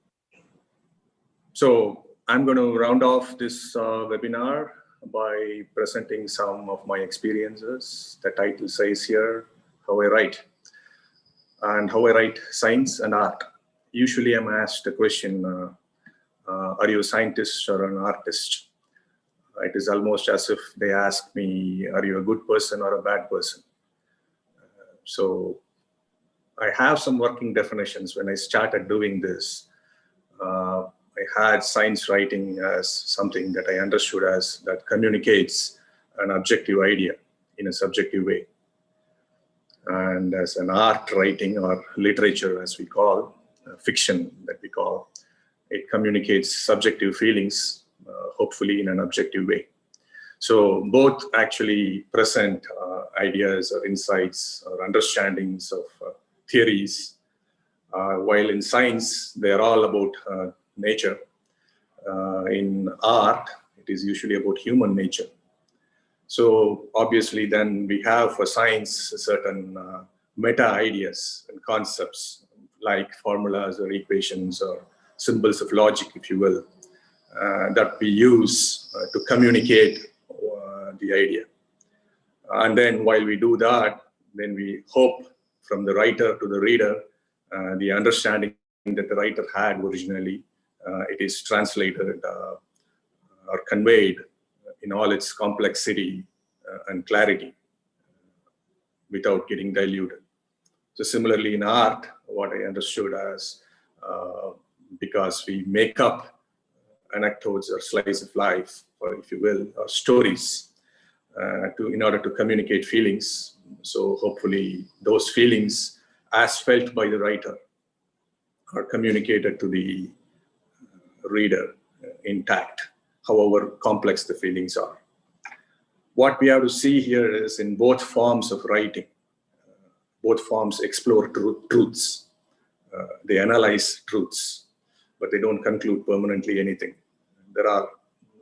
So I'm going to round off this webinar by presenting some of my experiences. The title says here, How I Write, and how I write science and art. Usually I'm asked a question, are you a scientist or an artist? It is almost as if they ask me, are you a good person or a bad person? So I have some working definitions. When I started doing this, I had science writing as something that I understood as that communicates an objective idea in a subjective way. And as an art writing or literature, as we call, fiction that we call, it communicates subjective feelings, hopefully in an objective way. So both actually present ideas or insights or understandings of theories, while in science, they're all about nature. In art, it is usually about human nature. So obviously then we have for science certain meta ideas and concepts like formulas or equations or symbols of logic, if you will, that we use to communicate the idea. And then while we do that, then we hope from the writer to the reader, the understanding that the writer had originally, it is translated or conveyed in all its complexity and clarity without getting diluted. So similarly in art, what I understood as, because we make up anecdotes or slice of life, or if you will, or stories, in order to communicate feelings. So hopefully those feelings as felt by the writer are communicated to the reader intact, however complex the feelings are. What we have to see here is in both forms of writing, both forms explore truths. They analyze truths, but they don't conclude permanently anything. There are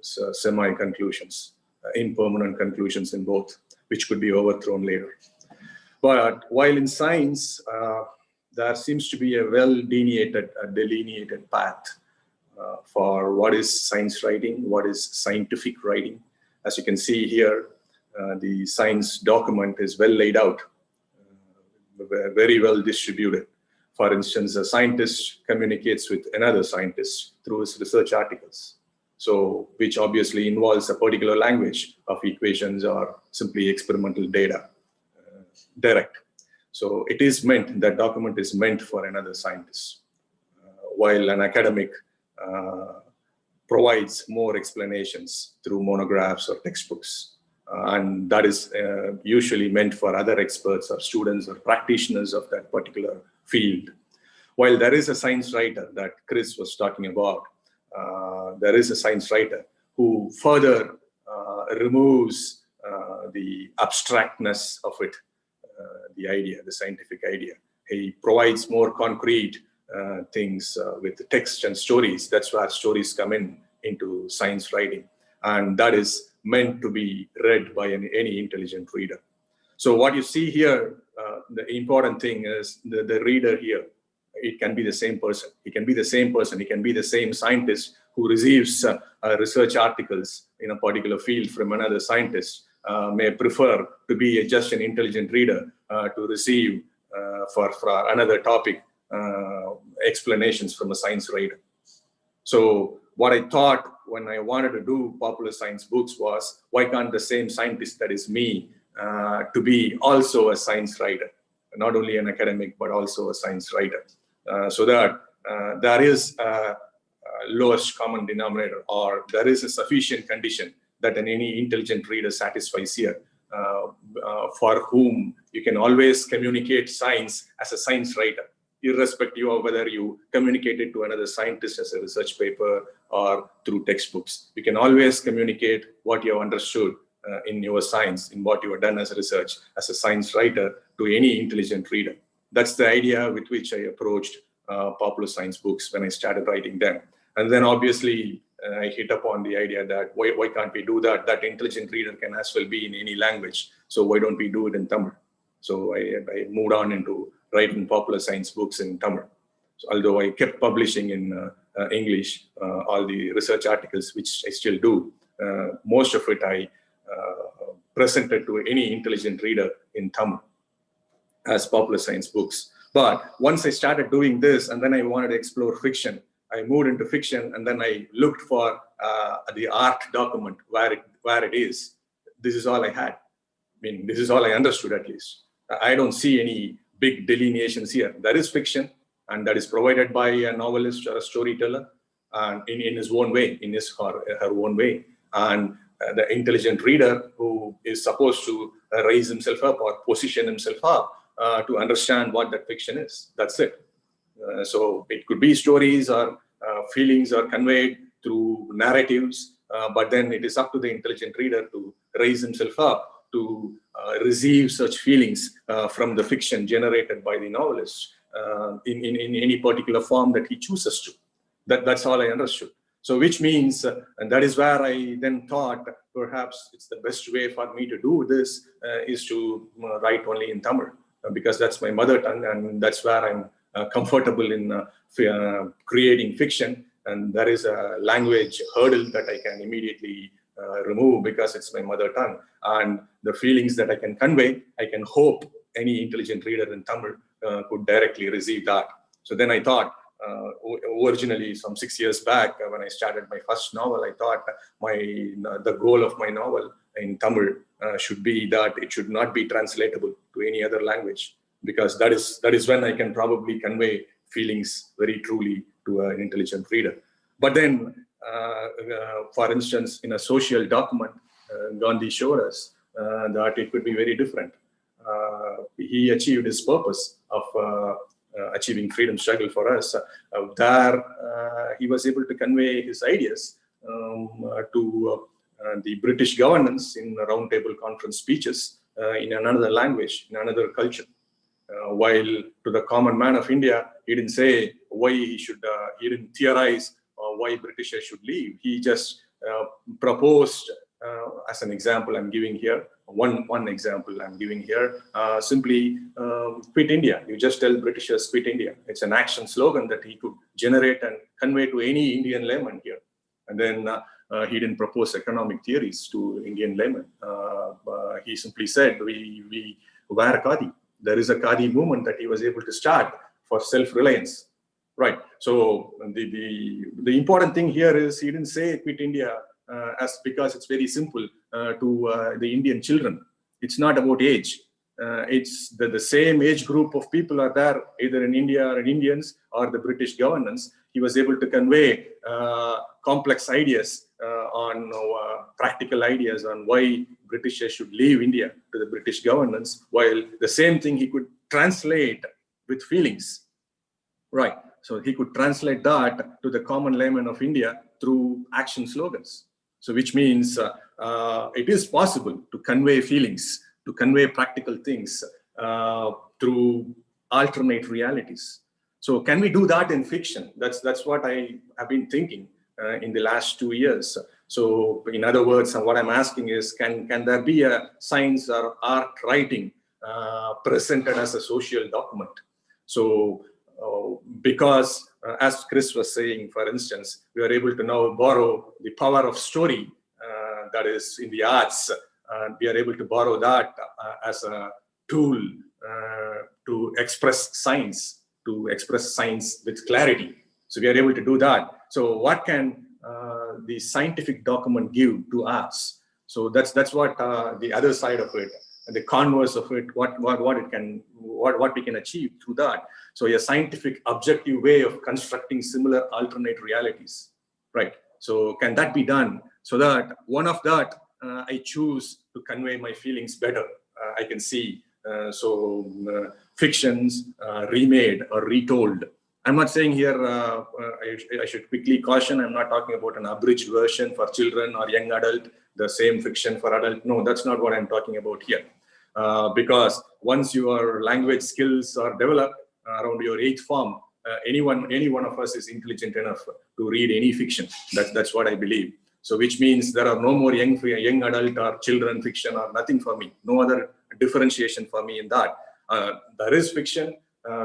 semi-conclusions, impermanent conclusions in both, which could be overthrown later. But while in science, there seems to be a delineated path for what is science writing, what is scientific writing. As you can see here, the science document is well laid out, very well distributed. For instance, a scientist communicates with another scientist through his research articles. So, which obviously involves a particular language of equations or simply experimental data, direct. So it is meant, that document is meant for another scientist, while an academic provides more explanations through monographs or textbooks. And that is usually meant for other experts or students or practitioners of that particular field. While there is a science writer that Chris was talking about, there is a science writer who further removes the abstractness of it, the idea, the scientific idea. He provides more concrete things with text and stories. That's where stories come into science writing. And that is meant to be read by any intelligent reader. So what you see here, the important thing is the reader here. It can be the same person. He can be the same person. He can be the same scientist who receives research articles in a particular field from another scientist, may prefer to be just an intelligent reader to receive for another topic explanations from a science writer. So what I thought when I wanted to do popular science books was, why can't the same scientist that is me to be also a science writer, not only an academic, but also a science writer, so that there is a lowest common denominator, or there is a sufficient condition that any intelligent reader satisfies here, for whom you can always communicate science as a science writer, irrespective of whether you communicate it to another scientist as a research paper or through textbooks. You can always communicate what you have understood in your science, in what you have done as a research, as a science writer, to any intelligent reader. That's the idea with which I approached popular science books when I started writing them. And then obviously I hit upon the idea that why can't we do that? That intelligent reader can as well be in any language. So why don't we do it in Tamil? So I moved on into writing popular science books in Tamil. So although I kept publishing in English, all the research articles, which I still do, most of it I presented to any intelligent reader in Tamil as popular science books. But once I started doing this, and then I wanted to explore fiction, I moved into fiction, and then I looked for the art document where it is. This is all I had. I mean, this is all I understood, at least. I don't see any big delineations here. There is fiction, and that is provided by a novelist or a storyteller, and in his own way, in his or her own way. And the intelligent reader who is supposed to raise himself up or position himself up to understand what that fiction is. That's it. So it could be stories or feelings are conveyed through narratives, but then it is up to the intelligent reader to raise himself up to receive such feelings from the fiction generated by the novelist in any particular form that he chooses to. That's all I understood. So which means, and that is where I then thought perhaps it's the best way for me to do this is to write only in Tamil, because that's my mother tongue, and that's where I'm comfortable in creating fiction. And there is a language hurdle that I can immediately remove because it's my mother tongue. And the feelings that I can convey, I can hope any intelligent reader in Tamil could directly receive that. So then I thought, originally some 6 years back, when I started my first novel, I thought the goal of my novel in Tamil should be that it should not be translatable to any other language, because that is when I can probably convey feelings very truly to an intelligent reader. But then, for instance, in a social document, Gandhi showed us that it could be very different. He achieved his purpose of achieving freedom struggle for us. There, he was able to convey his ideas to the British governance in roundtable conference speeches in another language, in another culture. While to the common man of India, he didn't say why he didn't theorize why Britishers should leave. He just proposed, as an example I'm giving here, one example I'm giving here, simply quit India. You just tell Britishers quit India. It's an action slogan that he could generate and convey to any Indian layman here. And then he didn't propose economic theories to Indian laymen. He simply said, we wear khadi. There is a khadi movement that he was able to start for self-reliance. Right. So the important thing here is he didn't say quit India because it's very simple to the Indian children. It's not about age. It's the same age group of people are there, either in India or in Indians or the British governance. He was able to convey complex ideas on practical ideas on why Britishers should leave India to the British governance, while the same thing he could translate with feelings. Right. So he could translate that to the common layman of India through action slogans. So which means it is possible to convey feelings, to convey practical things through alternate realities. So can we do that in fiction? That's what I have been thinking in the last 2 years. So in other words, what I'm asking is, can there be a science or art writing presented as a social document? So because as Chris was saying, for instance, we are able to now borrow the power of story that is in the arts. We are able to borrow that as a tool to express science with clarity. So we are able to do that. So what can the scientific document give to us? So that's what the other side of it, the converse of it, what we can achieve through that. So a scientific objective way of constructing similar alternate realities, right? So can that be done? So that one of that I choose to convey my feelings better. I can see fictions remade or retold. I'm not saying here, I should quickly caution, I'm not talking about an abridged version for children or young adult, the same fiction for adult. No, that's not what I'm talking about here. Because once your language skills are developed around your 8th form, any one of us is intelligent enough to read any fiction. That's what I believe. So which means there are no more young adult or children fiction or nothing for me. No other differentiation for me in that. There is fiction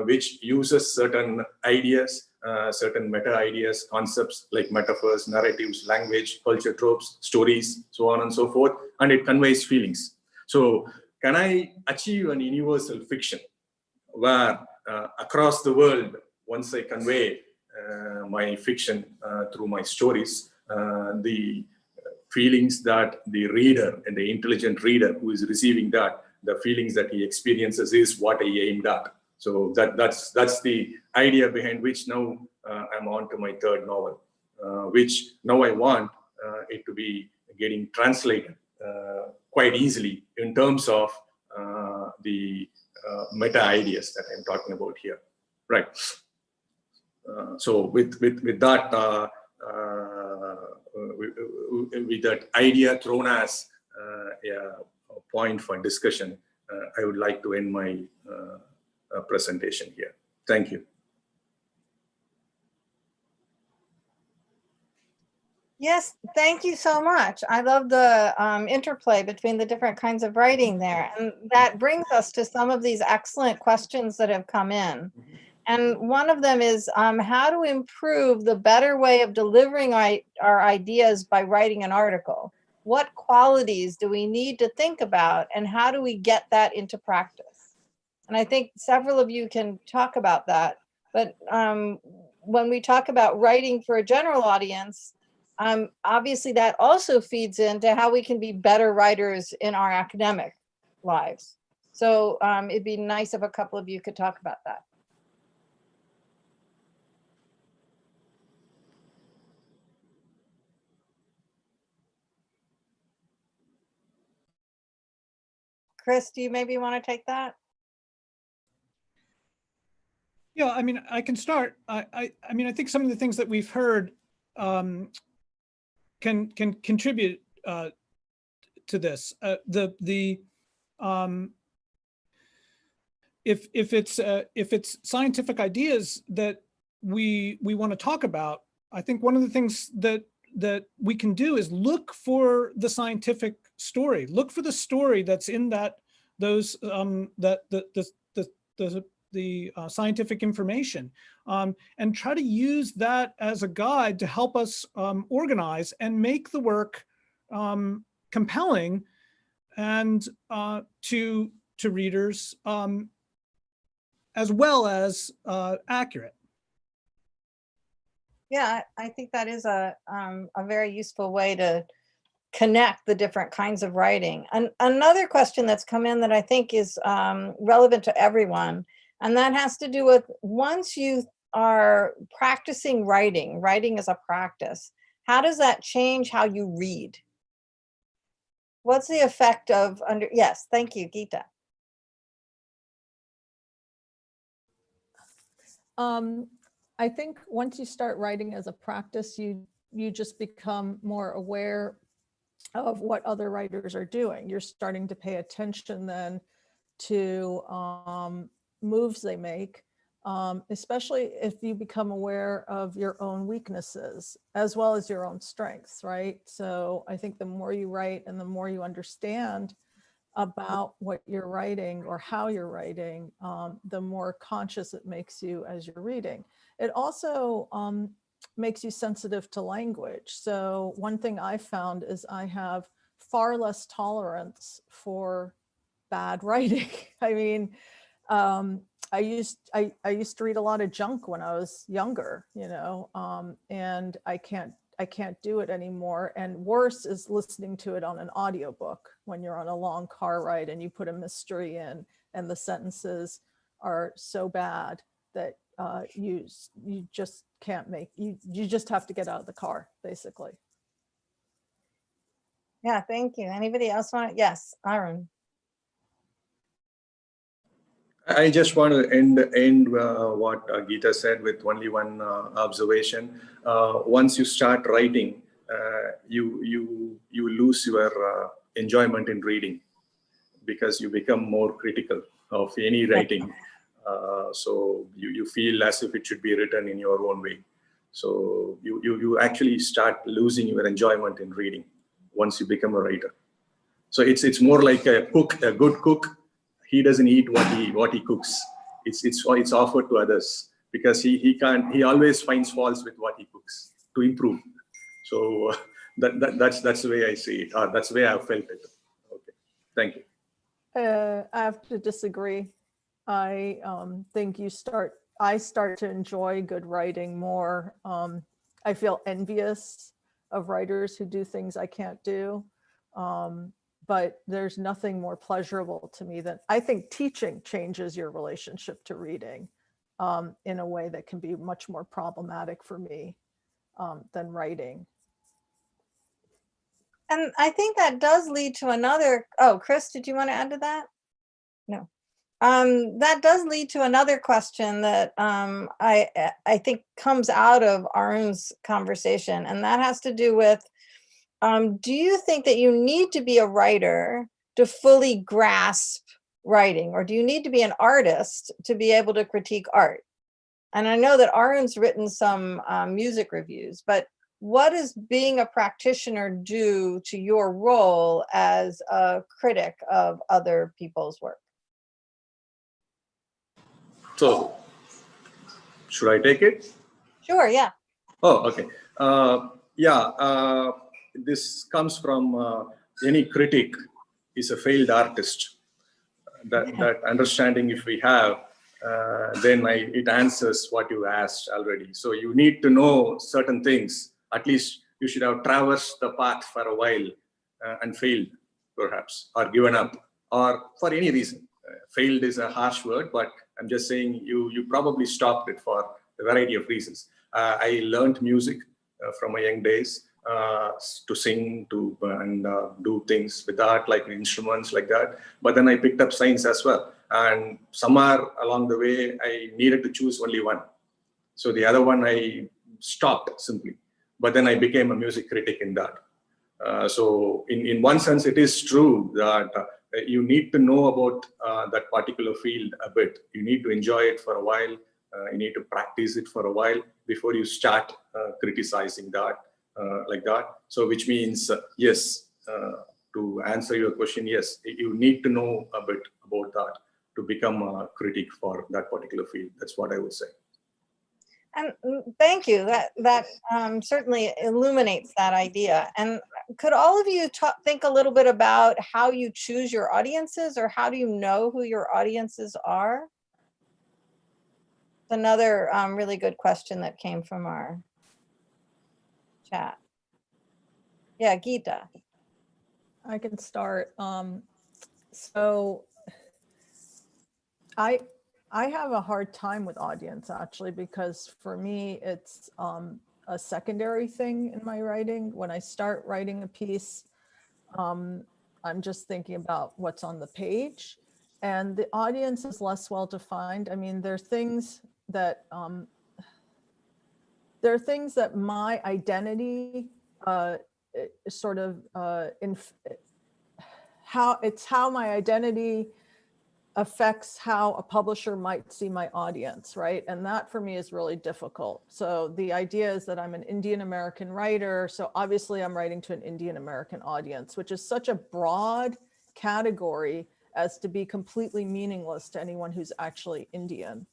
which uses certain ideas, certain meta ideas, concepts like metaphors, narratives, language, culture tropes, stories, so on and so forth, and it conveys feelings. So can I achieve an universal fiction where across the world, once I convey my fiction through my stories, the feelings that the reader and the intelligent reader who is receiving that, the feelings that he experiences is what I aimed at. So that's the idea behind which now I'm on to my 3rd novel, which now I want it to be getting translated quite easily in terms of the meta ideas that I'm talking about here, right? So with that with that idea thrown as a point for discussion, I would like to end my presentation here. Thank you. Yes, thank you so much. I love the interplay between the different kinds of writing there. And that brings us to some of these excellent questions that have come in. And one of them is how to improve the better way of delivering our ideas by writing an article. What qualities do we need to think about, and how do we get that into practice? And I think several of you can talk about that. But when we talk about writing for a general audience, obviously that also feeds into how we can be better writers in our academic lives. So it'd be nice if a couple of you could talk about that. Chris, do you maybe want to take that? Yeah, I mean, I can start. I mean, I think some of the things that we've heard can contribute to this. If it's scientific ideas that we want to talk about, I think one of the things that we can do is look for the scientific story. Look for the story that's in the scientific information, and try to use that as a guide to help us organize and make the work compelling and to readers, as well as accurate. Yeah, I think that is a very useful way to connect the different kinds of writing. And another question that's come in that I think is relevant to everyone, and that has to do with once you are practicing writing as a practice, how does that change how you read? What's the effect of yes, thank you, Geeta. I think once you start writing as a practice, you just become more aware of what other writers are doing. You're starting to pay attention then to moves they make, especially if you become aware of your own weaknesses as well as your own strengths, right? So I think the more you write and the more you understand about what you're writing or how you're writing, the more conscious it makes you as you're reading. It also makes you sensitive to language. So one thing I found is I have far less tolerance for bad writing. I mean, I used to read a lot of junk when I was younger, you know, and I can't do it anymore. And worse is listening to it on an audiobook when you're on a long car ride and you put a mystery in and the sentences are so bad that you just can't make, you just have to get out of the car, basically. Yeah, thank you. Anybody else want? Yes, Arun. I just want to end what Geeta said with only one observation. Once you start writing, you lose your enjoyment in reading because you become more critical of any writing. So you feel as if it should be written in your own way. So you actually start losing your enjoyment in reading once you become a writer. So it's more like a cook, a good cook. He doesn't eat what he cooks. It's offered to others because he always finds faults with what he cooks to improve. So that's the way I see it. That's the way I've felt it. Okay, thank you. I have to disagree. I think I start to enjoy good writing more. I feel envious of writers who do things I can't do. But there's nothing more pleasurable to me than, I think teaching changes your relationship to reading in a way that can be much more problematic for me than writing. And I think that does lead to another, oh, Chris, did you want to add to that? No. That does lead to another question that I think comes out of Arun's conversation, and that has to do with, do you think that you need to be a writer to fully grasp writing, or do you need to be an artist to be able to critique art? And I know that Arun's written some music reviews, but what does being a practitioner do to your role as a critic of other people's work? So, should I take it? Sure, yeah. Oh, okay. This comes from any critic is a failed artist. That understanding, if we have, then it answers what you asked already. So you need to know certain things. At least you should have traversed the path for a while and failed, perhaps, or given up, or for any reason. Failed is a harsh word, but I'm just saying you probably stopped it for a variety of reasons. I learned music from my young days to sing, and do things with art, like instruments like that. But then I picked up science as well. And somewhere along the way, I needed to choose only one. So the other one I stopped simply. But then I became a music critic in that. So in one sense, it is true that you need to know about that particular field a bit. You need to enjoy it for a while. You need to practice it for a while before you start criticizing that like that. So which means, yes, to answer your question, yes, you need to know a bit about that to become a critic for that particular field. That's what I would say. And thank you. That certainly illuminates that idea. And could all of you think a little bit about how you choose your audiences, or how do you know who your audiences are? Another really good question that came from our chat. Yeah, Geeta. I can start. So I have a hard time with audience, actually, because for me, it's a secondary thing in my writing. When I start writing a piece, I'm just thinking about what's on the page, and the audience is less well defined. I mean, there are things that my identity sort of how my identity affects how a publisher might see my audience, right? And that for me is really difficult. So the idea is that I'm an Indian American writer. So obviously I'm writing to an Indian American audience, which is such a broad category as to be completely meaningless to anyone who's actually Indian.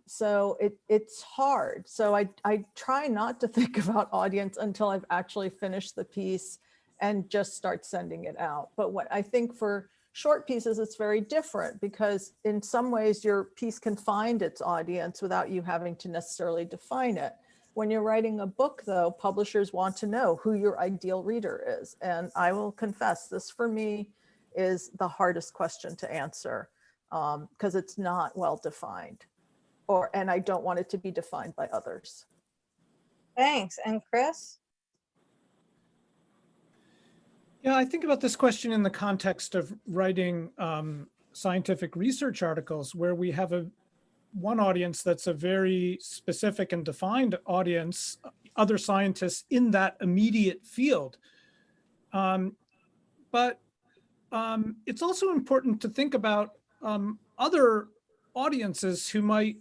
So it's hard. So I try not to think about audience until I've actually finished the piece and just start sending it out. But what I think for short pieces, it's very different because in some ways your piece can find its audience without you having to necessarily define it. When you're writing a book though, publishers want to know who your ideal reader is. And I will confess, this for me is the hardest question to answer because it's not well defined. And I don't want it to be defined by others. Thanks. And Chris? Yeah, I think about this question in the context of writing scientific research articles where we have one audience that's a very specific and defined audience, other scientists in that immediate field. But it's also important to think about other audiences who might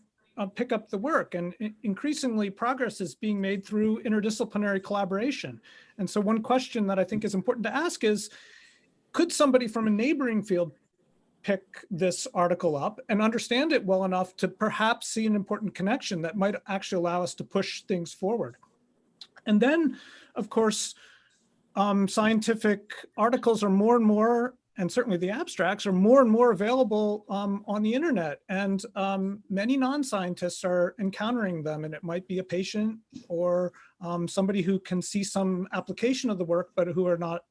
pick up the work, and increasingly progress is being made through interdisciplinary collaboration. And so one question that I think is important to ask is, could somebody from a neighboring field pick this article up and understand it well enough to perhaps see an important connection that might actually allow us to push things forward? And then, of course, scientific articles are more and more, and certainly the abstracts are more and more available on the internet. And many non-scientists are encountering them, and it might be a patient or somebody who can see some application of the work, but who are not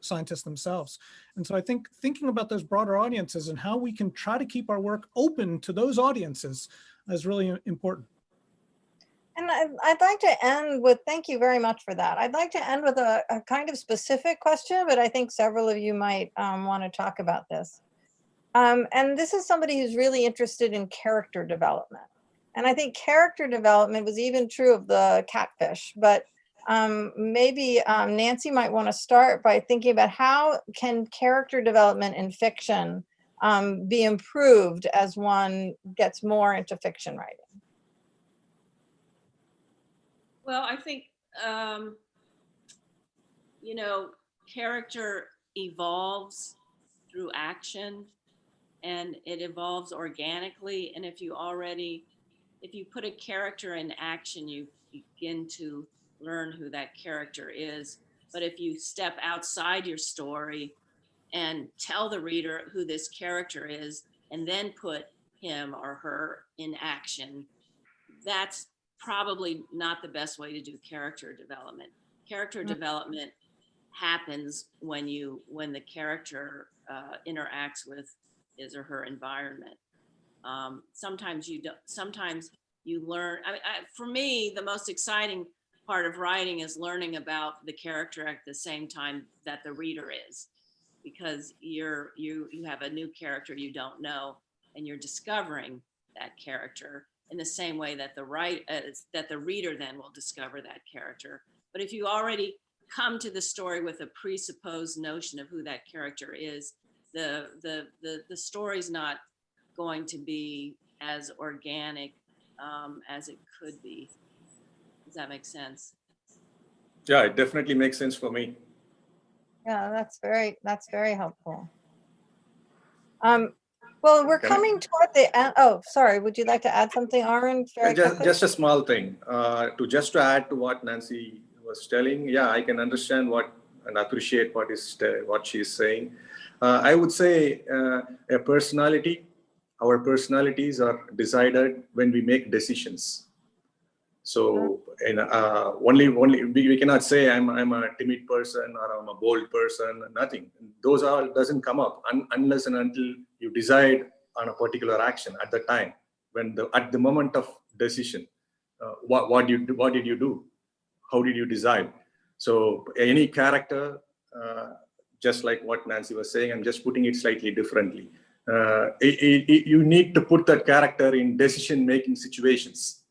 scientists themselves. And so I think thinking about those broader audiences and how we can try to keep our work open to those audiences is really important. And I'd like to end with, thank you very much for that. I'd like to end with a kind of specific question, but I think several of you might want to talk about this. And this is somebody who's really interested in character development. And I think character development was even true of the catfish, but maybe Nancy might want to start by thinking about how can character development in fiction be improved as one gets more into fiction writing? Well, I think, character evolves through action, and it evolves organically. And if you put a character in action, you begin to learn who that character is. But if you step outside your story and tell the reader who this character is, and then put him or her in action, that's probably not the best way to do character development. Character development happens when the character interacts with his or her environment. Sometimes you learn. For me, the most exciting part of writing is learning about the character at the same time that the reader is, because you have a new character you don't know, and you're discovering that character in the same way that the reader then will discover that character. But if you already come to the story with a presupposed notion of who that character is, the story's not going to be as organic as it could be. Does that make sense? Yeah, it definitely makes sense for me. Yeah, that's very helpful. Well, we're coming toward the end. Oh, sorry. Would you like to add something, Arun? Just a small thing. To add to what Nancy was telling. Yeah, I can understand and appreciate what she's saying. I would say our personalities are decided when we make decisions. So, we cannot say I'm a timid person or I'm a bold person. Nothing. Those all doesn't come up unless and until you decide on a particular action at the time. At the moment of decision, what did you do? How did you decide? So any character, just like what Nancy was saying, I'm just putting it slightly differently. You need to put that character in decision-making situations.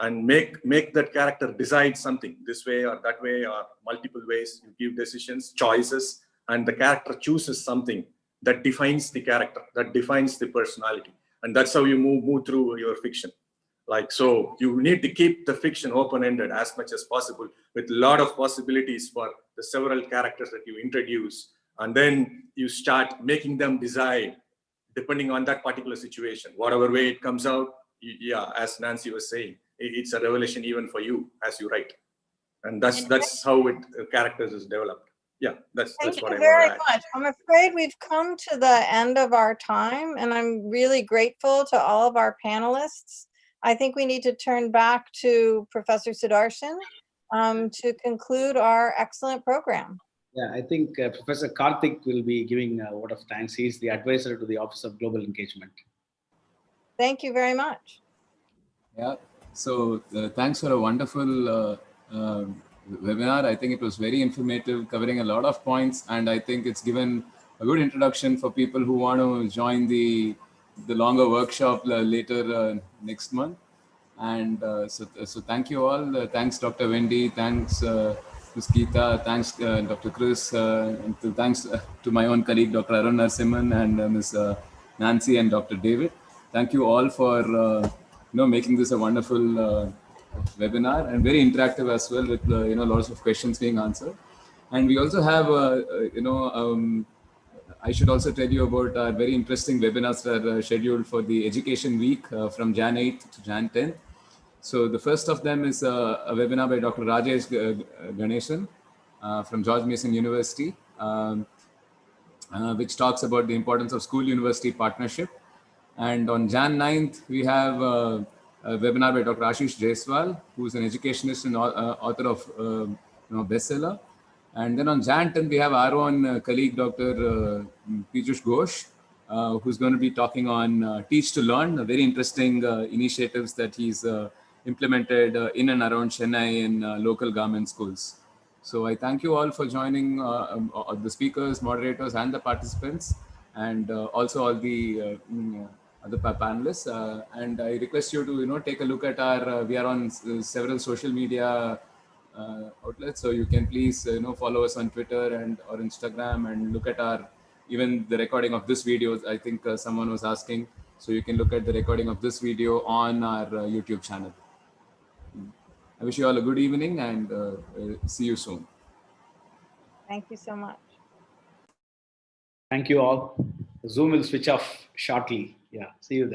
and make that character decide something this way or that way or multiple ways. You give decisions, choices, and the character chooses something that defines the character, that defines the personality. And that's how you move through your fiction. Like, so you need to keep the fiction open-ended as much as possible with a lot of possibilities for the several characters that you introduce. And then you start making them decide depending on that particular situation, whatever way it comes out. Yeah, as Nancy was saying, it's a revelation even for you as you write. And that's how characters is developed. Yeah, that's Thank what you I very want to add. much. I'm afraid we've come to the end of our time, and I'm really grateful to all of our panelists. I think we need to turn back to Professor Sudarshan to conclude our excellent program. Yeah, I think Professor Karthik will be giving a vote of thanks. He's the advisor to the Office of Global Engagement. Thank you very much. Yeah, so thanks for a wonderful webinar. I think it was very informative, covering a lot of points, and I think it's given a good introduction for people who want to join the longer workshop later next month. And so thank you all. Thanks, Dr. Wendy. Thanks, Ms. Geeta. Thanks, Dr. Chris. And thanks to my own colleague, Dr. Arun Narasimhan, and Ms. Nancy and Dr. David. Thank you all for making this a wonderful webinar, and very interactive as well, with lots of questions being answered. And we also have I should also tell you about our very interesting webinars that are scheduled for the Education Week from Jan 8th to Jan 10th. So the first of them is a webinar by Dr. Rajesh Ganeshan from George Mason University, which talks about the importance of school-university partnership. And on Jan 9th, we have a webinar by Dr. Ashish Jaiswal, who is an educationist and author of bestseller. And then on Jan 10th, we have our own colleague, Dr. Piyush Ghosh, who's going to be talking on Teach to Learn, very interesting initiatives that he's implemented in and around Chennai in local government schools. So I thank you all for joining, the speakers, moderators, and the participants, and also all the other panelists. And I request you to take a look at our. We are on several social media outlets, so you can please follow us on Twitter or Instagram, and look at our even the recording of this video. I think someone was asking, so you can look at the recording of this video on our YouTube channel. I wish you all a good evening, and see you soon. Thank you so much. Thank you all. Zoom will switch off shortly. Yeah, see you then.